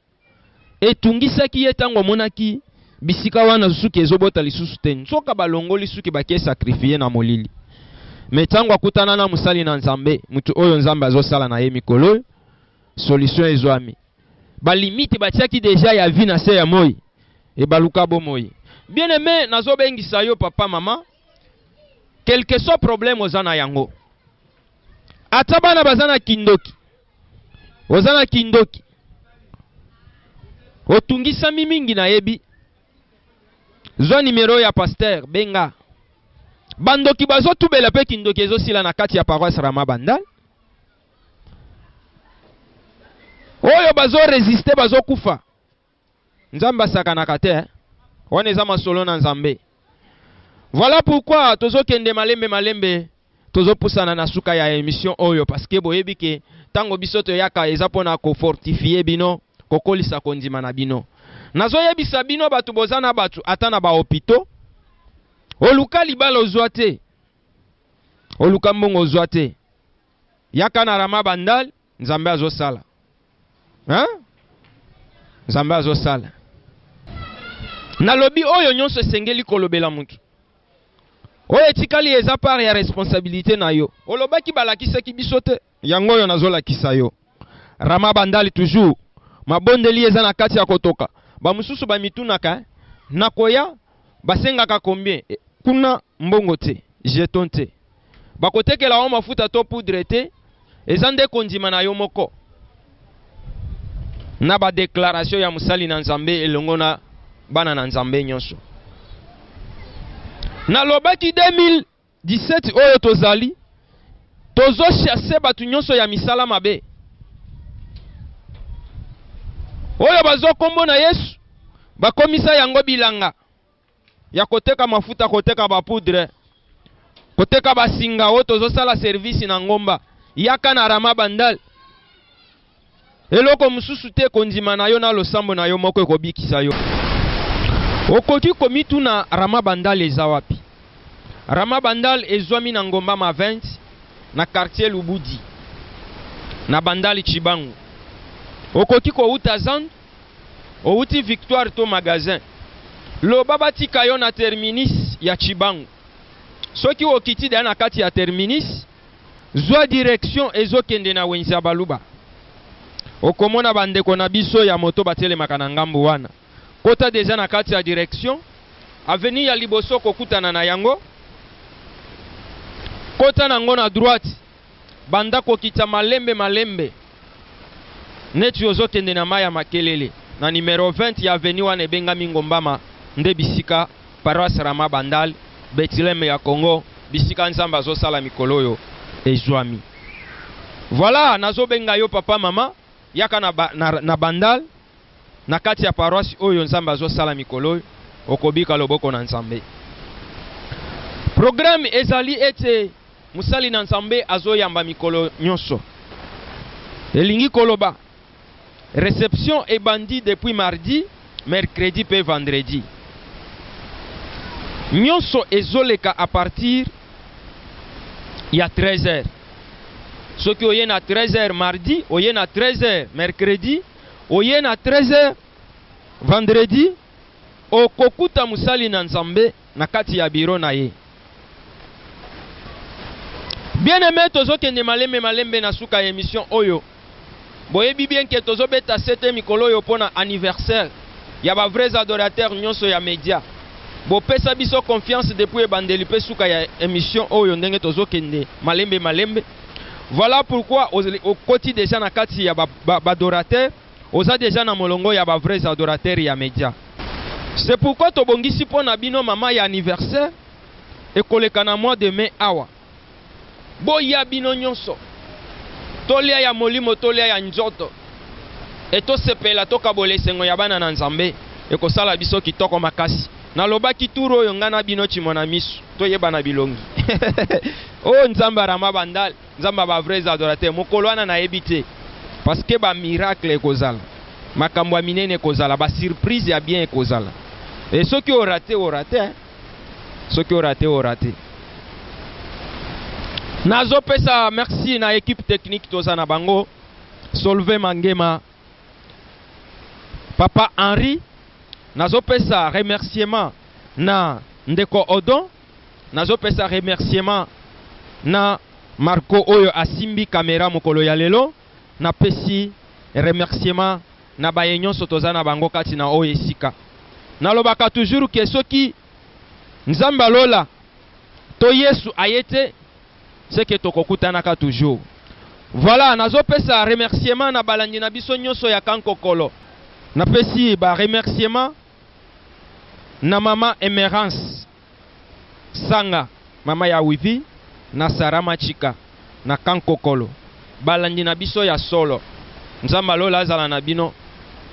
etungisaki ye ntango amonaki bisika wana suki ezobota lisusu te nsoka balongoli suki bakie sacrifie na molili. Me ntango akutana na musali na Nzambe mutu oyo Nzambe azosala na ye mikolo solution ezwami. Balimite batiaki deja ya vie na se ya moi e baluka bomoi. Bien aimé nazobengisa yo papa mama, quel que soit problème ozana yango, ata bana bazana kindoki ozana kindoki otungisa mingi na yebi zwa numero ya pasteur benga bandoki bazotubela pe kindoki ezosila na kati ya paroisse Rama Bandal. Oyo bazo résister bazo kufa Nzambe asakanaka te wana eza masolo na Nzambe. Voilà pourquoi tozo kende malembe tozo pusana na suka ya émission oyo parce que boyebi ke tango biso to yaka eza pona ko fortifier bino kokolisa kondima na bino. Nazo yebisa bino batu bozana batu ata na ba hôpitaux oluka libala ozwa te, oluka mbongo ozwa te, yaka na Rama Bandal Nzambe azosala. Nzambe azosala. Nalobi oyo nyonso esengeli kolobela mutu. Oyo etikali eza part ya responsabilité na yo. Olobaki balakisaki biso te, yango oyo nazolakisa yo. Rama Bandal toujours mabondeli eza na kati ya kotoka. Ba mususu ba mitunaka nakoya basengaka combien? Kuna mbongo te, jeton te. bakotekela yo mafuta to poudre te eza nde kondima na yo moko na badéclaration ya mosali na nzambe elongo na bana na nzambe nyonso. Nalobaki 2017 oyo tozali tozochasse batu nyonso ya misala mabe oyo bazokombo na Yesu bakomisa yango bilanga ya koteka mafuta, koteka bapoudre, koteka basinga oyo tozosala service na ngomba yaka na rama bandal eloko mususu te kondima na yo na losambo na yo moko ekobikisa yo. Okoki komitu na rama bandal eza wapi? Rama bandal ezwami na ngomba ma 20 na quartier Lubudi na bandali Chibangu. Okoki ko uta zan outi Victoire to magasin loba batika yo na terminus ya Chibangu. Soki okiti da na kati ya terminus zwa direction ezokende na Wenza Baluba. Okomona bandeko na biso ya moto batelemaka na ngambu wana kota deja na kati ya direction avenue ya liboso kokutana na yango kota nango na droite banda kokita malembe neti ozokende na maya makelele na numero 20 ya avenue wana ebengami Ngombama nde bisika paroisse Rama Bandal Bethlehem ya Congo bisika nzambe azosala mikolo oyo ezwami. Voilà, nazobenga yo papa mama yaka na Bandal na kati ya paroisse oyo nzambe azosala mikolo oyo okobika loboko na nzambe. Programme ezali ete musali na nzambe azoyamba mikolo nyonso. Elingi koloba réception est bandit depuis mardi, mercredi pe vendredi. Nyonso ezoleka à partir ya 13h. Soki oye na 13h mardi, oye na 13h mercredi, oye na 13h vendredi, okokuta musali na nzambe na kati ya biro na ye. Bien aimé tozokende malembe na suka émission oyo. Boyebi bien que tozobeta 7e mikolo oyo pona anniversaire ya ba vrais adorateurs nyonso ya média. Bo pesa biso confiance depuis ebandeli pe suka ya émission oyo ndenge tozokende malembe. Voilà pourquoi au koti déjà na kati ya ba adorateurs, oza déjà na molongo ya ba vrais adorateurs ya média. C'est pourquoi tobongisi pona bino mama ya anniversaire ekoleka na mois de mai awa. Boya bino nyonso tolia ya molimo tolia ya njoto eto sepela toka bolesengo ya bana na nzambe ekosala biso kitoko makasi na lobaki turo oyo ngana bino chimona misu toyeba na bilongi o nzamba Rama Bandal nzamba ba vrais adorateurs mokolo wana na ebite parce que ba miracle ekozala makambo ya minene ekozala ba surprise ya bien ekozala et soki o raté hein? Soki o raté Nazo pesa merci na équipe technique toza na bango Solve Mangema Papa Henri. Nazo pesa remerciement na Ndeko Odon. Nazo pesa remerciement na Marco oyo asimbi kamera mokolo ya lelo. Na pesi remerciement na bayenyon sotoza na bango kati na oyo esika. Nalobaka toujours ke soki nzamba lola to Yesu ayete c'est que tokokutanaka toujours. Voilà, nazo pesa remerciement na balandi na biso nyonso ya kankokolo. Na pesi ba remerciement na mama Emerance Sanga, mama ya Wivi na Sarama Chika na kankokolo. Balandi na biso ya solo. Nzamba lola azala na bino.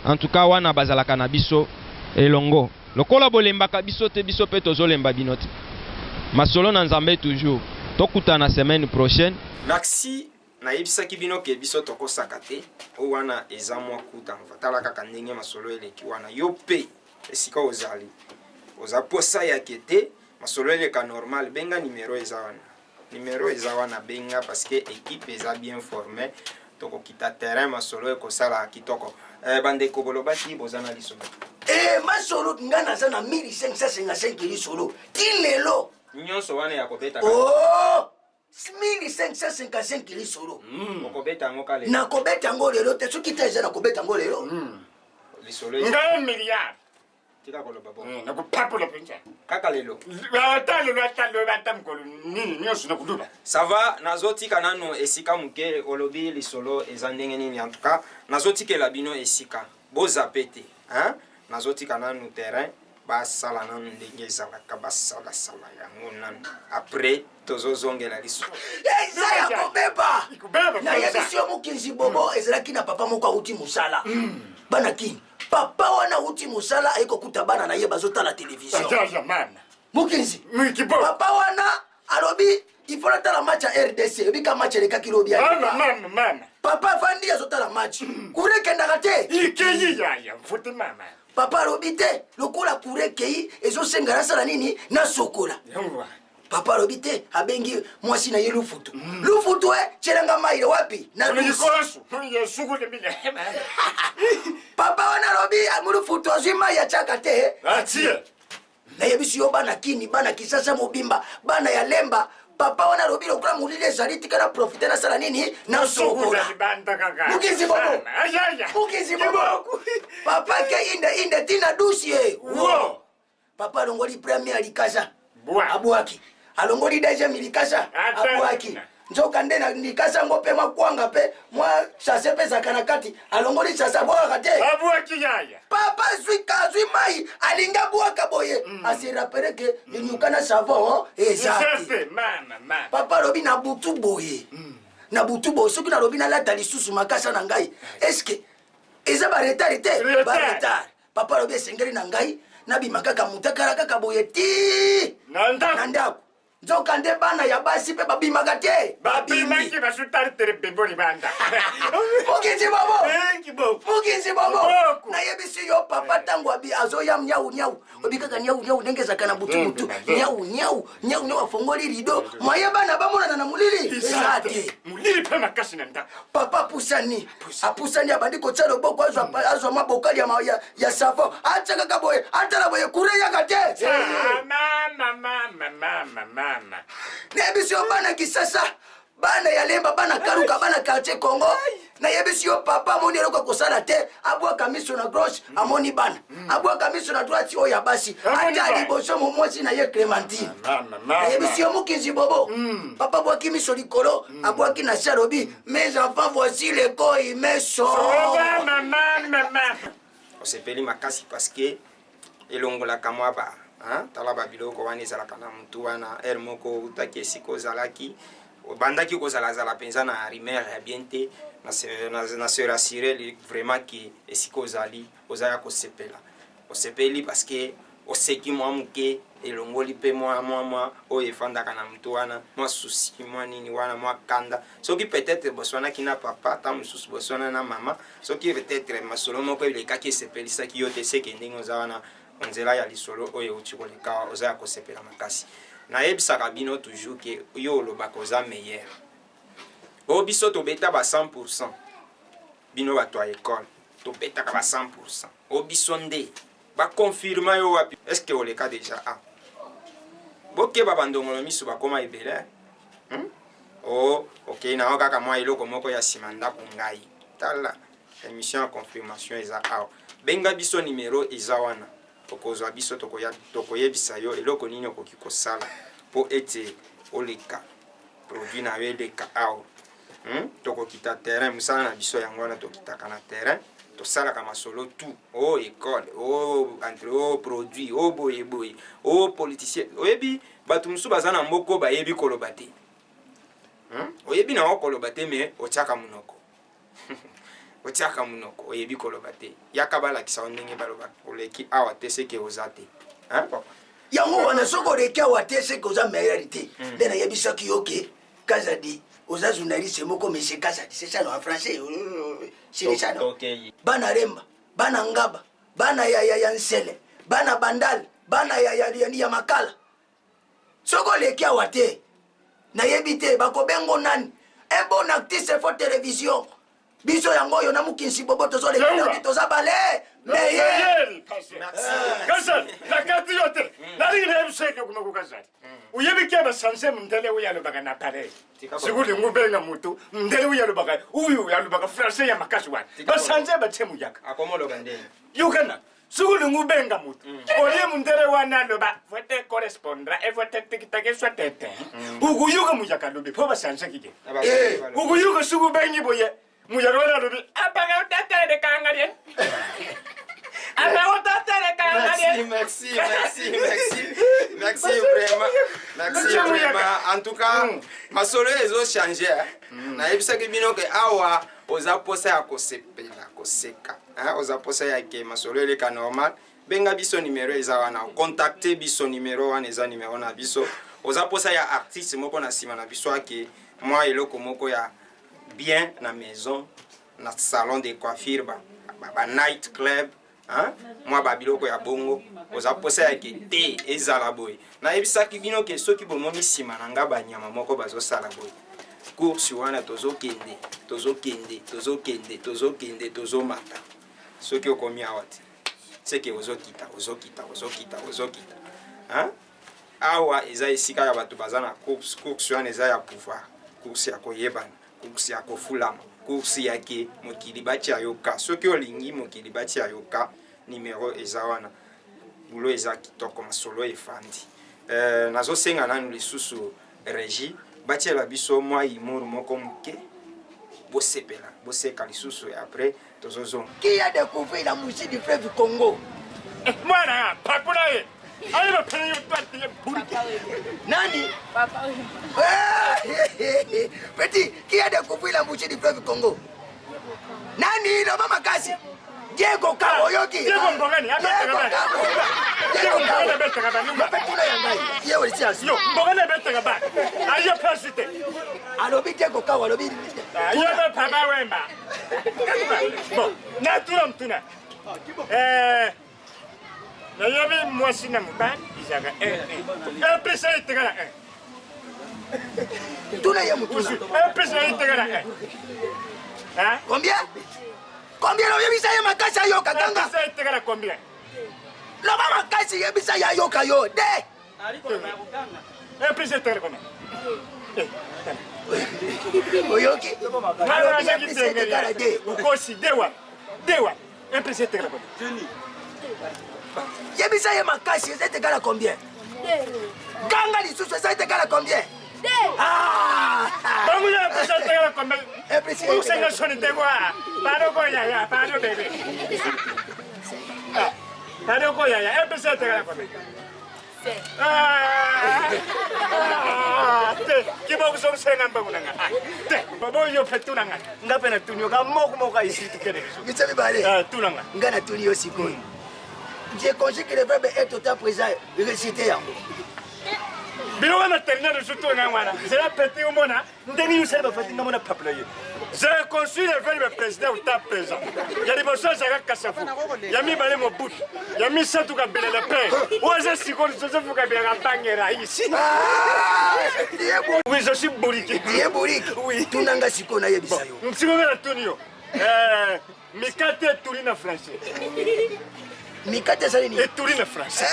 En tout cas wana bazalaka na biso elongo. Lokola bolembaka biso te biso pe tozolemba bino te. Masolo na nzambe toujours. Tokuta na semaine prochaine. Merci na yebisaki bino ke biso tokosaka te o wana eza mwa kuta mfatala kaka ndenge masolo eleki wana yo pe esika ozali oza posa ya kete masolo eleka normal benga numéro eza wana benga parce que équipe eza bien formée tokokita terrain masolo ekosala kitoko bandeko bolobaki bozana lisolo masolo ngana za na 1555 lisolo tilelo nyonso wana ya kobeta oh 1555 lisolo okobeta ngo kale na kobeta ngo lelo te soki te eza na kobeta ngo lelo lisolo nga milliard tika koloba bo nakupapula penza kaka lelo atalo batamkolo nini nyonso nakuduba ça va nazotika nano esika muke olobi lisolo eza ndenge nini en tout cas nazotikela bino esika bozape te hein nazotika nano terrain basala nano ndenge ezalaka basalasala yango nano après tozozongela liso eza ya kobeba nayebisi yo mokinzi bobo ezalaki na papa moko auti mosala bana kini papa wana auti mosala ayekokuta bana na ye bazotala televizio mokinzi papa wana alobi ifo natala match ya RDC ebika match elekaki lobi papa afandi azotala match kurekendaka te papa alobi te lokola kurekei ezosengana sala nini na sokola papa alobi te abengi mwasi na ye lufutu lufutu chelanga maile wapi na papa wana alobi amulufutu azwi mai achaka te nayebisi yo bana kini bana kisasa mobimba bana ya lemba papa wana alobi lokola mulile ezali tika na profite na sala nini na sokola mukinzi bobo papa ke inde tina dusie papa alongoli premier likasa abwaki alongoli deuxième likasa abwaki nzoka nde na likasa ngo pe makwanga pe mwa chase pe zakana kati alongoli chase abwaka te abwaki yaya papa zwi mai alinga bwaka boye asirapere ke linyukana savon ezate papa lobi na butu boye na butu boye soki na lobi na lata lisusu makasa na ngai eske eza ba retard te ba retard papa lobi esengeli na ngai nabima kaka mutakala kaka boye ti na ndako nzoka nde bana ya basi pe babimaka te babimaki basutali terebeboli banda mukinzi bobo nayebisi yo papa ntango azoya nyau obi kaka nyau ndenge ezalaka na butu nyau afongoli rido mwaye bana bamonana na mulili eza te mulili mpe makasi na ndako papa apusani abandi kotya loboko azwa mabokali ya savon atya kaka boye atala boye kureyaka te nayebisi yo bana kisasa bana ya lemba bana karuka bana quartier Congo nayebisi yo papa amoni eloko kosala te abwaka miso na gauche amoni bana abwaka miso na droite oyo ya basi ata liboso momwasi na ye Clémentine nayebisi yo mokinzi bobo papa abwaki miso likolo abwaki na se alobi mes enfants voici le koi meso osepeli makasi parce que elongolaka mwa ba tala babiloko wana ezalaka na mutu wana ere moko utaki esika ozalaki obandaki kozalazala mpenza na rumeur ya bien te na se rassure vraiment ke esika ozali ozaya kosepela osepeli parce que oseki mwa moke elongoli mpe mwa oyo efandaka na mutu wana mwa susi mwa nini wana mwa kanda soki peut-être boswanaki na papa ta mosusu boswana na mama soki peut-être masolo moko elekaki esepelisaki yo te seke ndenge oza wana nzela ya lisolo oyo euti koleka oza ya kosepela makasi nayebisaka bino toujours ke yo olobaka oza meilleur oyo biso tobeta ba 100% bino bato ya ekole tobetaka ba 100% oyo biso nde bakonfirma yo wapi estce oleka deja bokeba bandongolo miso bakoma ebele okei nango kaka mwa eloko moko ya nsima ndako ngai tala émission ya confirmation eza awa benga biso numero eza wana tokozwa biso tokoyebisa yo eloko nini okoki kosala mpo ete oleka produit na yo eleka awa tokokita terrain mosala na biso yango wana tokitaka na terrain tosalaka masolo tout o école o entre o produit o boyeboye o politicien oyebi bato mosusu baza na mboko bayebi koloba te oyebi na okoloba te me otiaka monoko otiaka monoko oyebi koloba te yaka balakisa yo ndenge baloba oleki awa te seke oza te yango wana soki oleki awa te seke oza meilleur te nde nayebisaki yo ke Kazadi oza journaliste moko monsieur Kazadi c'est ça en français c'est ça non bana remba bana ngaba bana ya nsele bana bandal bana ya makala soki oleki awa te nayebi te bakobengo nani un bon actrice fo télévision biso yango oyo na mokinsi bobo tozoleki toza bale meilleur Kazadi nakati yo te nalingina ebiseke kunoko Kazadi uyebike basanse mndele uyalobaka na pareil sikuli ngubenga mutu mndele uyalobaka uyu uyalobaka français ya makasi wana basanse bathe muyaka akomoloba ndeni yukana Sugulungu benga mutu. Oye mundere wana loba. Vote correspondra et vote tikitake soit tete. Uguyuga mujaka lobi. Poba sansa kike. Uguyuga sugu bengi boye. Mujaka wana lobi. Apaga utata de kangarien. Merci vraiment. En tout cas, ma solo ezo changer. Na ebisa ke bino ke awa oza posa ya kosepela koseka. Oza posa ya ke ma solo ele ka normal. Benga biso numéro eza wana. Contacter biso numéro wana eza numéro na biso. Oza posa ya artiste moko na sima na biso ke moi eloko moko ya bien na maison na salon de coiffure ba night club. Moi babiloko ya bongo oza posa ya ke te ezala boy na ebisaki bino ke soki bomoni sima na nga banyama moko bazo sala boy course wana tozokende tozomata soki okomi awati seke ozokita awa eza esika ya bato baza na course wana eza ya pouvoir course ya koyebana course ya kofulama course ya ke mokili bati ayoka soki olingi mokili bati ayoka numéro eza wana bulo eza kitoko masolo efandi nazosenga nanu lisusu régie batiela biso mwa imuru moko moke bosepela boseka lisusu et après tozozonga qui a découvert la musique du fleuve Congo mwana pakula ye ayi bapene yo twati ye buriki nani papa petit qui a découvert la musique du fleuve Congo nani na mama kasi Diego Kabo yoki Diego Mbogani Diego Mbogani betega ba nyumba petula yangai ye wali siasi yo Mbogani betega ba ayi pasite alobi Diego Kabo alobi ayi ba papa wemba bon natura mtuna na yabi mwasi na mubani izaga pesa itegala tuna ya mutuna pesa itegala combien combien lo yebisa ya makasi ayo katanga pesa itegala combien lo ba makasi yebisa ya yo kayo de pesa itegala combien oyoki mara yaki tegala de ukosi dewa pesa itegala combien yebisa ya makasi etegala combien ganga lisusu etegala combien Vamos a empezar a tener comer. Usa no son de gua. Paro goya ya, paro bebé. Paro goya ya, empezar a tener comer. ¿Qué vamos a hacer en Bangunanga? Vamos yo petunanga. Nga pena tunyo ka moka isi tukere. Bisabi bare. Tunanga. Ngana tunyo sikoi. J'ai congé que le verbe est total présent. Réciter yango. Bilo wana terminal surtout na wana. C'est la pété au mona. Ndeni nous serve fatinga mona peuple. J'ai conçu le verbe président au temps présent. Il y a des personnes à Kassafu. Il y a mis balé mon bout. Il y a mis ça tout kabila le père. Oza sikon Joseph kabila bangera ici. Oui, je suis bourriqué. Dieu bourrique. Oui. Tunanga sikona yebisa yo. Msiko na tunio. Mikate turina français. Mikate salini. Et turina français.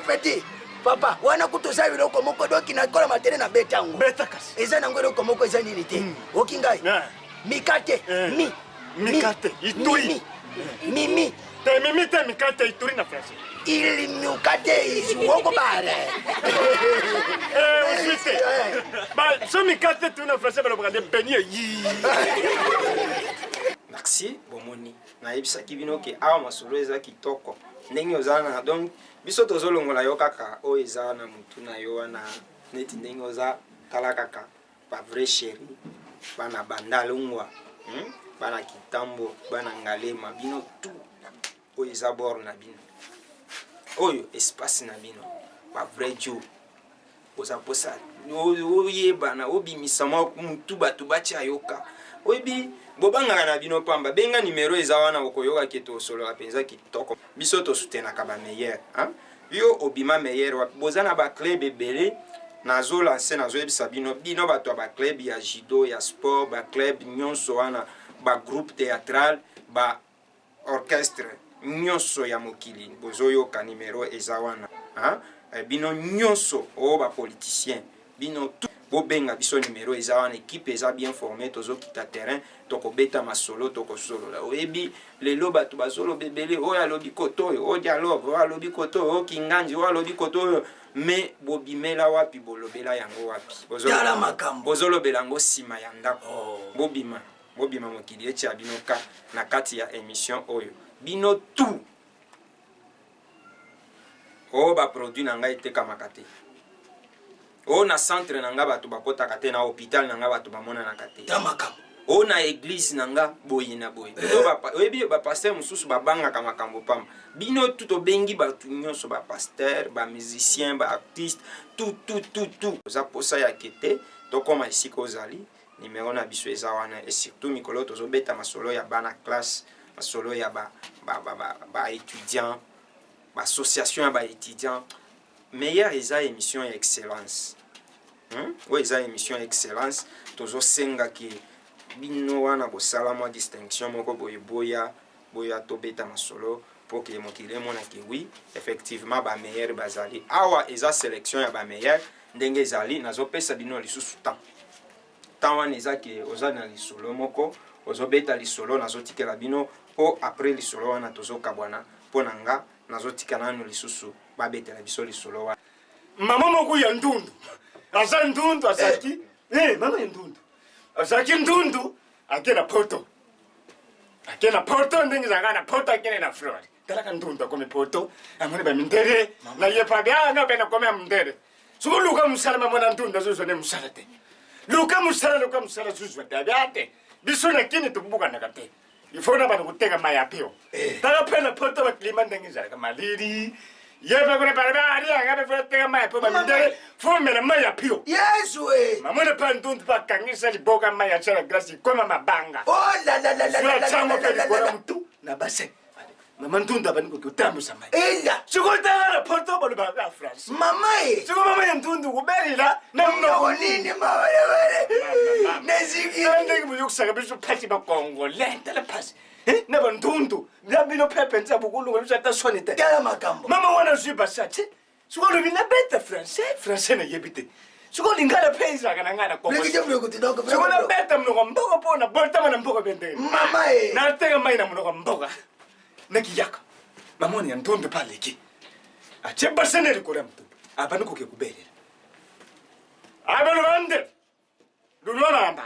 Petit. Papa, wana kutosa biloko moko doki na kola matene na betango. Betakas. Eza na ngwero komoko eza nini te. Okingai. Mikate. Mikate. Ituri. Mimi. Te mimi te mikate ituri na français. Il mikate is woko bare. Usite. Ba so mikate tu na français balo bande beignet yi. Merci bomoni. Na yebisa kibino ke awa masolo eza kitoko. Ndenge ozana donc biso tozolongola yo kaka o eza na mutu na yo wana neti ndenge oza tala kaka ba vrai chéri bana bandalungwa bana kitambo bana ngalema bino tout o eza bor na bino oyo espace na bino ba vrai jo oza posa oyebana obimisa mwa mutu bato batia yoka oyebi bobanga na bino pamba benga numéro eza wana okoyoka keto solo apenza kitoko biso to soutenaka ba meilleur yo obima meilleur wa bozana ba club ebele nazo lancer nazo ebisa bino bato ba club ya judo ya sport ba club nyonso wana ba groupe théâtral ba orchestre nyonso ya mokili bozoyoka numéro eza wana bino nyonso o ba politicien bino bobenga biso numéro eza wana équipe eza bien formée tozokita terrain tokobeta masolo tokosolola oyebi lelo bato bazoloba ebele oyo alobi koto oyo oyo dialogue oyo alobi koto oyo kinganji oyo alobi koto oyo mais bobimela wapi bolobela yango wapi bozolobela yango nsima ya ndako bobima mokili eti ya bino ka na kati ya émission oyo bino tout oyo baproduit na ngai etekamaka te oyo na centre na nga bato bakotaka te na hôpital na nga bato bamonanaka te oyo na église na nga boye na boye oyebi bapaster mosusu babangaka makambo pamba bino tu tobengi bato nyonso bapaster bamusicien baartiste tout oza posa ya kete tokoma esika ozali numéro na biso eza wana et surtout mikolo tozobeta masolo ya bana classe masolo ya baétudiant bassociation ya baétudiant meilleure eza émission ya excellence oyo eza émission ya excellence tozosengaki bino wana bosala mwa distinction moko boye boya tobeta masolo po ke mokili emonaki wi effectivement bameilleur bazali awa eza sélection ya bameilleur ndenge ezali nazopesa bino lisusu temps wana eza ke oza na lisolo moko ozobeta lisolo nazotikela bino po après lisolo wana tozokabwana mpo na nga nazotika nanu lisusu babetela biso lisolo wana mama moko ya ndundu aza ndundu azaki mama ya ndundu azaki ndundu akena poto ndenge zanga na poto akena na flori talaka ndundu akome poto amone bamindere na yepa byanga bena kome amndere sukuluka musala mamona ndundu azozone musala te luka musala zuzwa tabyate biso na kini tubuka na kate ifona bana kuteka mayapio tala pena poto baklima ndenge zanga maliri yeba kuna barabara ngabe foteka mayapio bamindere fomela mayapio yesu mamona pa ndundu pa kangisa liboka maya chala grasi koma mabanga la chango pe likora mtu na base mama ndundu abani kutamu samai sikotala poto bolo ba France mama siko mama ya ndundu kuberila na mnoko nini mama neziki ndenge muyukusaka biso pati ba Kongo lenta la pasi na bandundu ngabino pepe nza bukulu ngabisa taswani te kala makambo mama wana ziba sache siko lo bina beta français na yebite siko lingala pesa kana ngana Kongo siko na beta mnoko mboga pona bolta mana mboga bende mama na tega mai na mnoko mboga nakiyaka mamoni ya ndundu paleki achemba seneri kula mtu apa nikuke kubelela abalo bande lulwana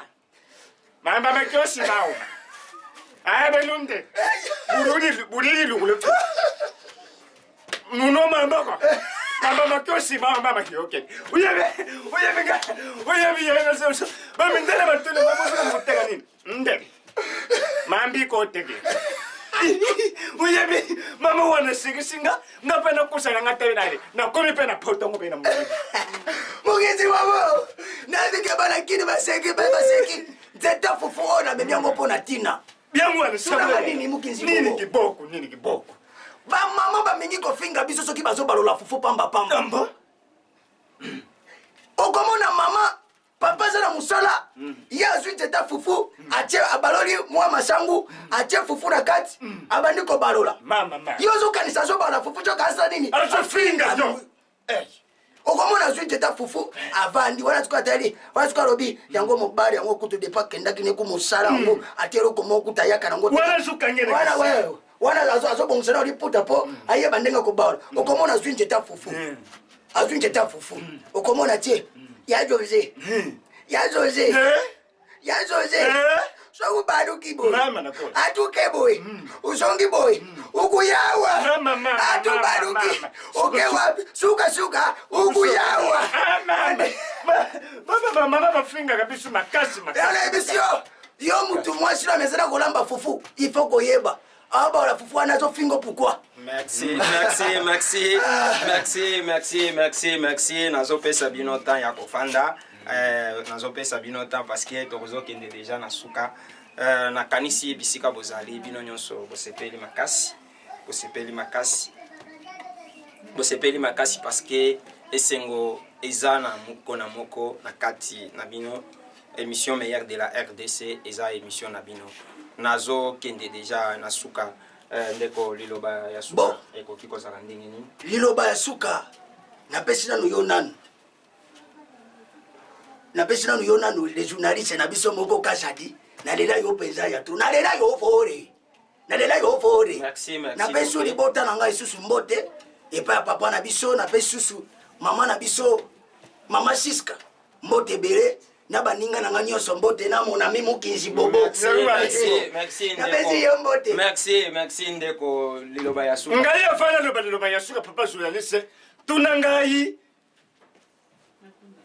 mamba makyosi nawo abelunde burili lukulo nuno mambako mamba makyosi mamba makyoke uyebe yana sasa bamindele batule babuza mutega nini ndebe mambi ko tege uyebi mama wana singa ngapena kusana ngatebenale nakomi pena poto ngobena mugezi wabo nadike bana kini baseki zeta fufu ona memyango pona tina byangu wana sabula nini mukinzi nini kiboko ba mama ba mingi ko finga biso soki bazo balola fufu pamba okomona mama papa zana musala ya zwi zeta fufu ache abaloli mwa masangu ache fufu na kati abandi ko balola mama yozo kanisa zo bala fufu cho kasa nini acho finga no okomona zwi zeta fufu avandi wana tukatali wana tukalobi yango mobali yango kutu de pa kenda kine ku musala ngo atero ko mokuta yaka nango wana zukangene wana azo bongusana oli puta po aye bandenga ko bala okomona zwi zeta fufu azwi zeta fufu okomona tie yazoze so ubaruki boy atuke boy usongi boy ukuyawa atubaruki ukewa suka ukuyawa mama bafinga kabisa makasi yana bisio yo mutu mwasi la mezana kolamba fufu ifo koyeba aba la fufu anazo fingo pourquoi merci nazopesa bino temps ya kofanda nazopesa bino temps parce que tozokende déjà na suka nakanisi bisika bozali bino nyonso bosepeli makasi parce que esengo eza na moko na kati na bino émission meilleure de la RDC eza émission na bino nazokende déjà na suka ndeko liloba ya suka ekoki kozala ndenge nini liloba ya suka napesi nanu yo nanu na pesi nanu yo nanu les journalistes na biso moko kasadi na lela yo penza ya tu na lela yo fore merci na pesi libota na ngai susu mbote et pa papa na biso na pesi susu mama na biso mama Siska mbote bere na baninga na nyonso mbote na mona mi mukinzi bobo merci ndeko liloba ya suka ngai afana liloba ya suka papa journaliste tunangai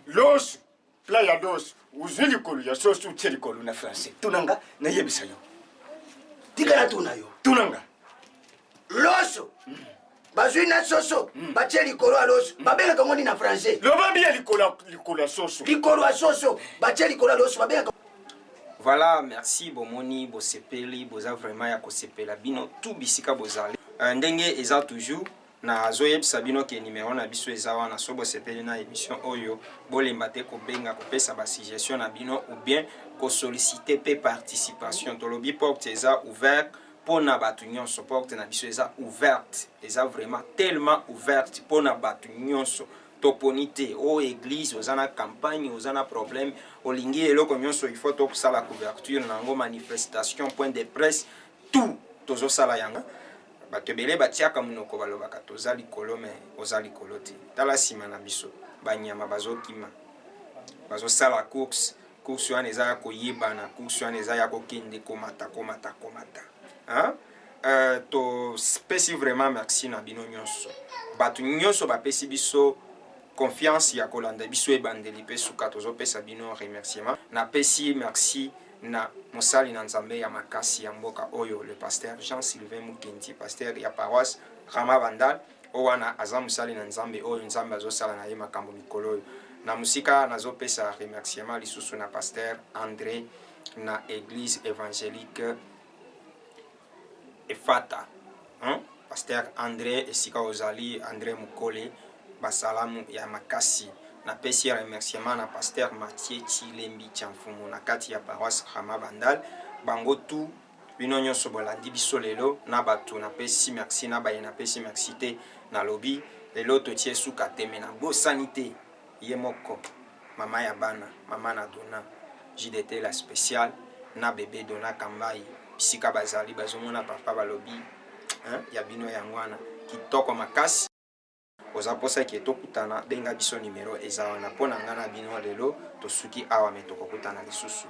los playa dos uzili kolu ya sosu teli kolu na français tunanga na yebisa yo tikala tunayo tunanga loso bazwi na soso batie likolo ya loso babengaka ngoni na français loba bia likolo ya soso batie likolo ya loso babengaka. Voilà, merci bomoni bosepeli boza vraiment ya kosepela bino tout bisika bozali ndenge eza toujours na zoyebisa bino ke numéro na biso eza wana so bosepeli na émission oyo bolemba te kobenga kopesa basuggestion na bino ou bien kosolliciter pe participation tolobi porte eza ouvert pona batu nyonso porte na biso eza ouverte eza vraiment tellement ouverte pona batu nyonso toponite o église ozana campagne ozana problème olingi eloko nyonso il faut to sala couverture nango manifestation point de presse tout tozo sala yanga batebele batiaka munoko balobaka toza likolo me oza likolo te tala sima na biso banyama bazokima bazosala course wana eza ya koyebana course wana eza ya kokende komata to spesi vraiment merci na bino nyonso batu nyonso bapesi biso confiance ya kolanda biso ebandeli pe suka tozopesa bino remerciement na pesi merci na mosali na nzambe ya makasi ya mboka oyo le pasteur Jean-Sylvain Mukendi pasteur ya paroisse Rama Bandal owana aza mosali na nzambe oyo nzambe azosala na ye makambo mikolo oyo na musika nazopesa remerciement lisusu na pasteur André na église évangélique Efata pasteur André esika ozali André Mukole basalamu ya makasi na pesi remerciement na pasteur Mathieu Chilembi Chamfumu na kati ya paroisse Rama Bandal bango tu bino nyonso bolandi biso lelo na batu na pesi merci na baye na pesi merci te na lobi lelo totie suka teme na bosanité ye moko mama ya bana mama na dona JDT la spéciale na bébé dona kambai bisika bazali bazomona papa balobi ya bino ya ngwana kitoko makasi oza posa ki tokutana benga biso numéro eza wana pona ngana bino lelo tosuki awa me tokokutana lisusu